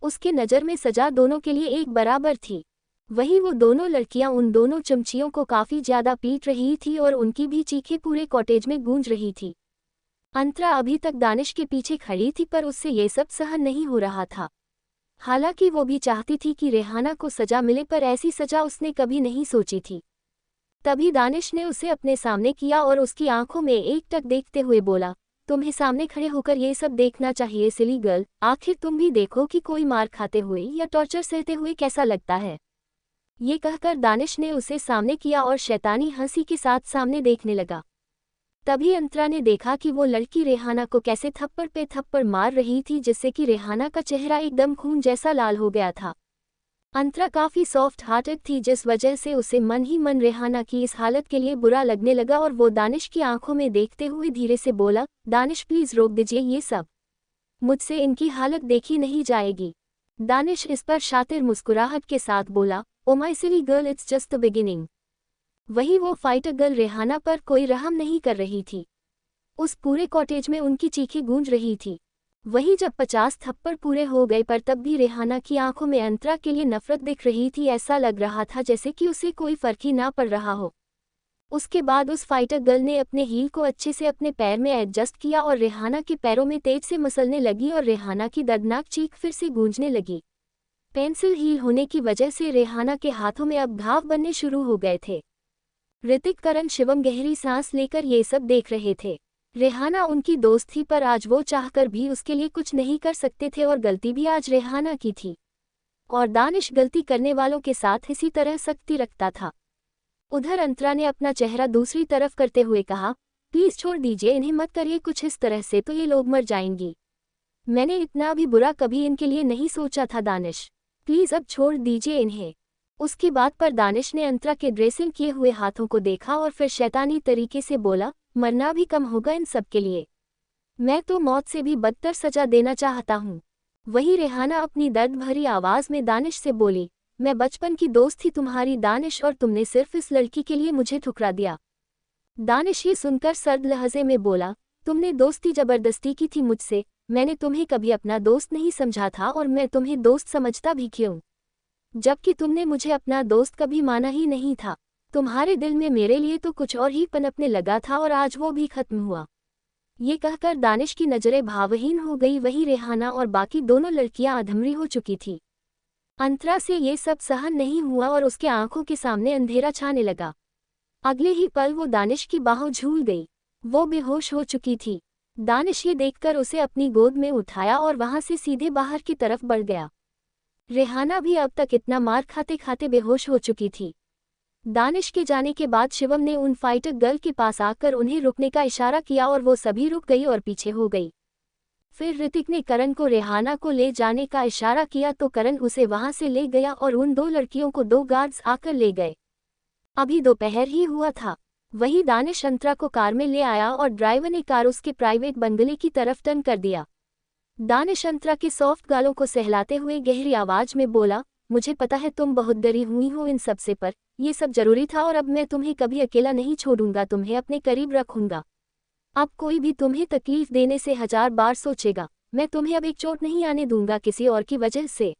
उसके नज़र में सजा दोनों के लिए एक बराबर थी। वही वो दोनों लड़कियां उन दोनों चमचियों को काफ़ी ज़्यादा पीट रही थी और उनकी भी चीखें पूरे कॉटेज में गूंज रही थी। अंतरा अभी तक दानिश के पीछे खड़ी थी पर उससे ये सब सहन नहीं हो रहा था। हालांकि वो भी चाहती थी कि रेहाना को सजा मिले पर ऐसी सजा उसने कभी नहीं सोची थी। तभी दानिश ने उसे अपने सामने किया और उसकी आंखों में एकटक देखते हुए बोला, तुम्हें सामने खड़े होकर ये सब देखना चाहिए सिली गर्ल, आखिर तुम भी देखो कि कोई मार खाते हुए या टॉर्चर सहते हुए कैसा लगता है। ये कहकर दानिश ने उसे सामने किया और शैतानी हंसी के साथ सामने देखने लगा। तभी अंतरा ने देखा कि वो लड़की रेहाना को कैसे थप्पड़ पे थप्पड़ मार रही थी जिससे कि रेहाना का चेहरा एकदम खून जैसा लाल हो गया था। अंतरा काफ़ी सॉफ्ट हार्टेड थी जिस वजह से उसे मन ही मन रेहाना की इस हालत के लिए बुरा लगने लगा और वो दानिश की आंखों में देखते हुए धीरे से बोला, दानिश प्लीज़ रोक दीजिए ये सब, मुझसे इनकी हालत देखी नहीं जाएगी। दानिश इस पर शातिर मुस्कुराहट के साथ बोला, oh my silly girl, it's just the beginning. वही वो फाइटर गर्ल रेहाना पर कोई रहम नहीं कर रही थी। उस पूरे कॉटेज में उनकी चीखें गूंज रही थी। वही जब 50 थप्पड़ पूरे हो गए पर तब भी रेहाना की आंखों में अंतरा के लिए नफरत दिख रही थी। ऐसा लग रहा था जैसे कि उसे कोई फर्क ही ना पड़ रहा हो। उसके बाद उस फाइटर गर्ल ने अपने हील को अच्छे से अपने पैर में एडजस्ट किया और रेहाना के पैरों में तेज से मसलने लगी और रेहाना की दर्दनाक चीख फिर से गूंजने लगी। पेंसिल हील होने की वजह से रेहाना के हाथों में अब घाव बनने शुरू हो गए थे। ऋतिक, करण, शिवम गहरी सांस लेकर ये सब देख रहे थे। रेहाना उनकी दोस्त थी पर आज वो चाहकर भी उसके लिए कुछ नहीं कर सकते थे और गलती भी आज रेहाना की थी। और दानिश गलती करने वालों के साथ इसी तरह सख्ती रखता था। उधर अंतरा ने अपना चेहरा दूसरी तरफ करते हुए कहा, प्लीज़ छोड़ दीजिए इन्हें, मत करिए कुछ इस तरह से तो ये लोग मर जाएंगी। मैंने इतना भी बुरा कभी इनके लिए नहीं सोचा था दानिश, प्लीज़ अब छोड़ दीजिए इन्हें। उसकी बात पर दानिश ने अंतरा के ड्रेसिंग किए हुए हाथों को देखा और फिर शैतानी तरीके से बोला, मरना भी कम होगा इन सब के लिए। मैं तो मौत से भी बदतर सजा देना चाहता हूँ। वही रेहाना अपनी दर्द भरी आवाज़ में दानिश से बोली, मैं बचपन की दोस्त थी तुम्हारी दानिश और तुमने सिर्फ इस लड़की के लिए मुझे ठुकरा दिया। दानिश ये सुनकर सर्द लहजे में बोला, तुमने दोस्ती जबरदस्ती की थी मुझसे, मैंने तुम्हें कभी अपना दोस्त नहीं समझा था और मैं तुम्हें दोस्त समझता भी क्यों, जबकि तुमने मुझे अपना दोस्त कभी माना ही नहीं था। तुम्हारे दिल में मेरे लिए तो कुछ और ही पनपने लगा था और आज वो भी खत्म हुआ। ये कहकर दानिश की नजरें भावहीन हो गई। वही रेहाना और बाकी दोनों लड़कियां अधमरी हो चुकी थी। अंतरा से ये सब सहन नहीं हुआ और उसके आंखों के सामने अंधेरा छाने लगा। अगले ही पल वो दानिश की बाहों झूल गई। वो बेहोश हो चुकी थी। दानिश ये देखकर उसे अपनी गोद में उठाया और वहां से सीधे बाहर की तरफ बढ़ गया। रेहाना भी अब तक इतना मार खाते खाते बेहोश हो चुकी थी। दानिश के जाने के बाद शिवम ने उन फाइटर गर्ल के पास आकर उन्हें रुकने का इशारा किया और वो सभी रुक गई और पीछे हो गई। फिर ऋतिक ने करण को रेहाना को ले जाने का इशारा किया तो करण उसे वहां से ले गया और उन दो लड़कियों को दो गार्ड्स आकर ले गए। अभी दोपहर ही हुआ था। वही दानिश अंतरा को कार में ले आया और ड्राइवर ने कार उसके प्राइवेट बंगले की तरफ टर्न कर दिया। दानिश अंतरा के सॉफ्ट गालों को सहलाते हुए गहरी आवाज में बोला, मुझे पता है तुम बहुत डरी हुई हो इन सब से, पर ये सब जरूरी था और अब मैं तुम्हें कभी अकेला नहीं छोड़ूंगा, तुम्हें अपने करीब रखूंगा। अब कोई भी तुम्हें तकलीफ देने से 1000 बार सोचेगा। मैं तुम्हें अब एक चोट नहीं आने दूंगा किसी और की वजह से।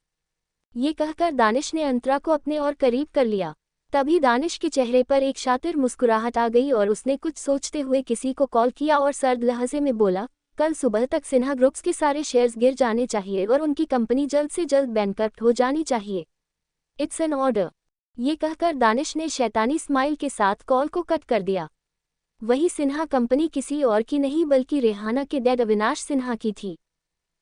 ये कहकर दानिश ने अंतरा को अपने और करीब कर लिया। तभी दानिश के चेहरे पर एक शातिर मुस्कुराहट आ गई और उसने कुछ सोचते हुए किसी को कॉल किया और सर्द लहजे में बोला, कल सुबह तक सिन्हा ग्रुप्स के सारे शेयर्स गिर जाने चाहिए और उनकी कंपनी जल्द से जल्द बैंकरप्ट हो जानी चाहिए। It's an order. ये कहकर दानिश ने शैतानी स्माइल के साथ कॉल को कट कर दिया। वही सिन्हा कंपनी किसी और की नहीं बल्कि रेहाना के डैड अविनाश सिन्हा की थी।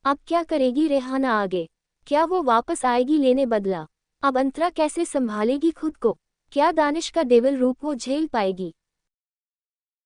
अब क्या करेगी रेहाना आगे? क्या वो वापस आएगी लेने बदला? अब अंतरा कैसे संभालेगी खुद को? क्या दानिश का डेविल रूप वो झेल पाएगी?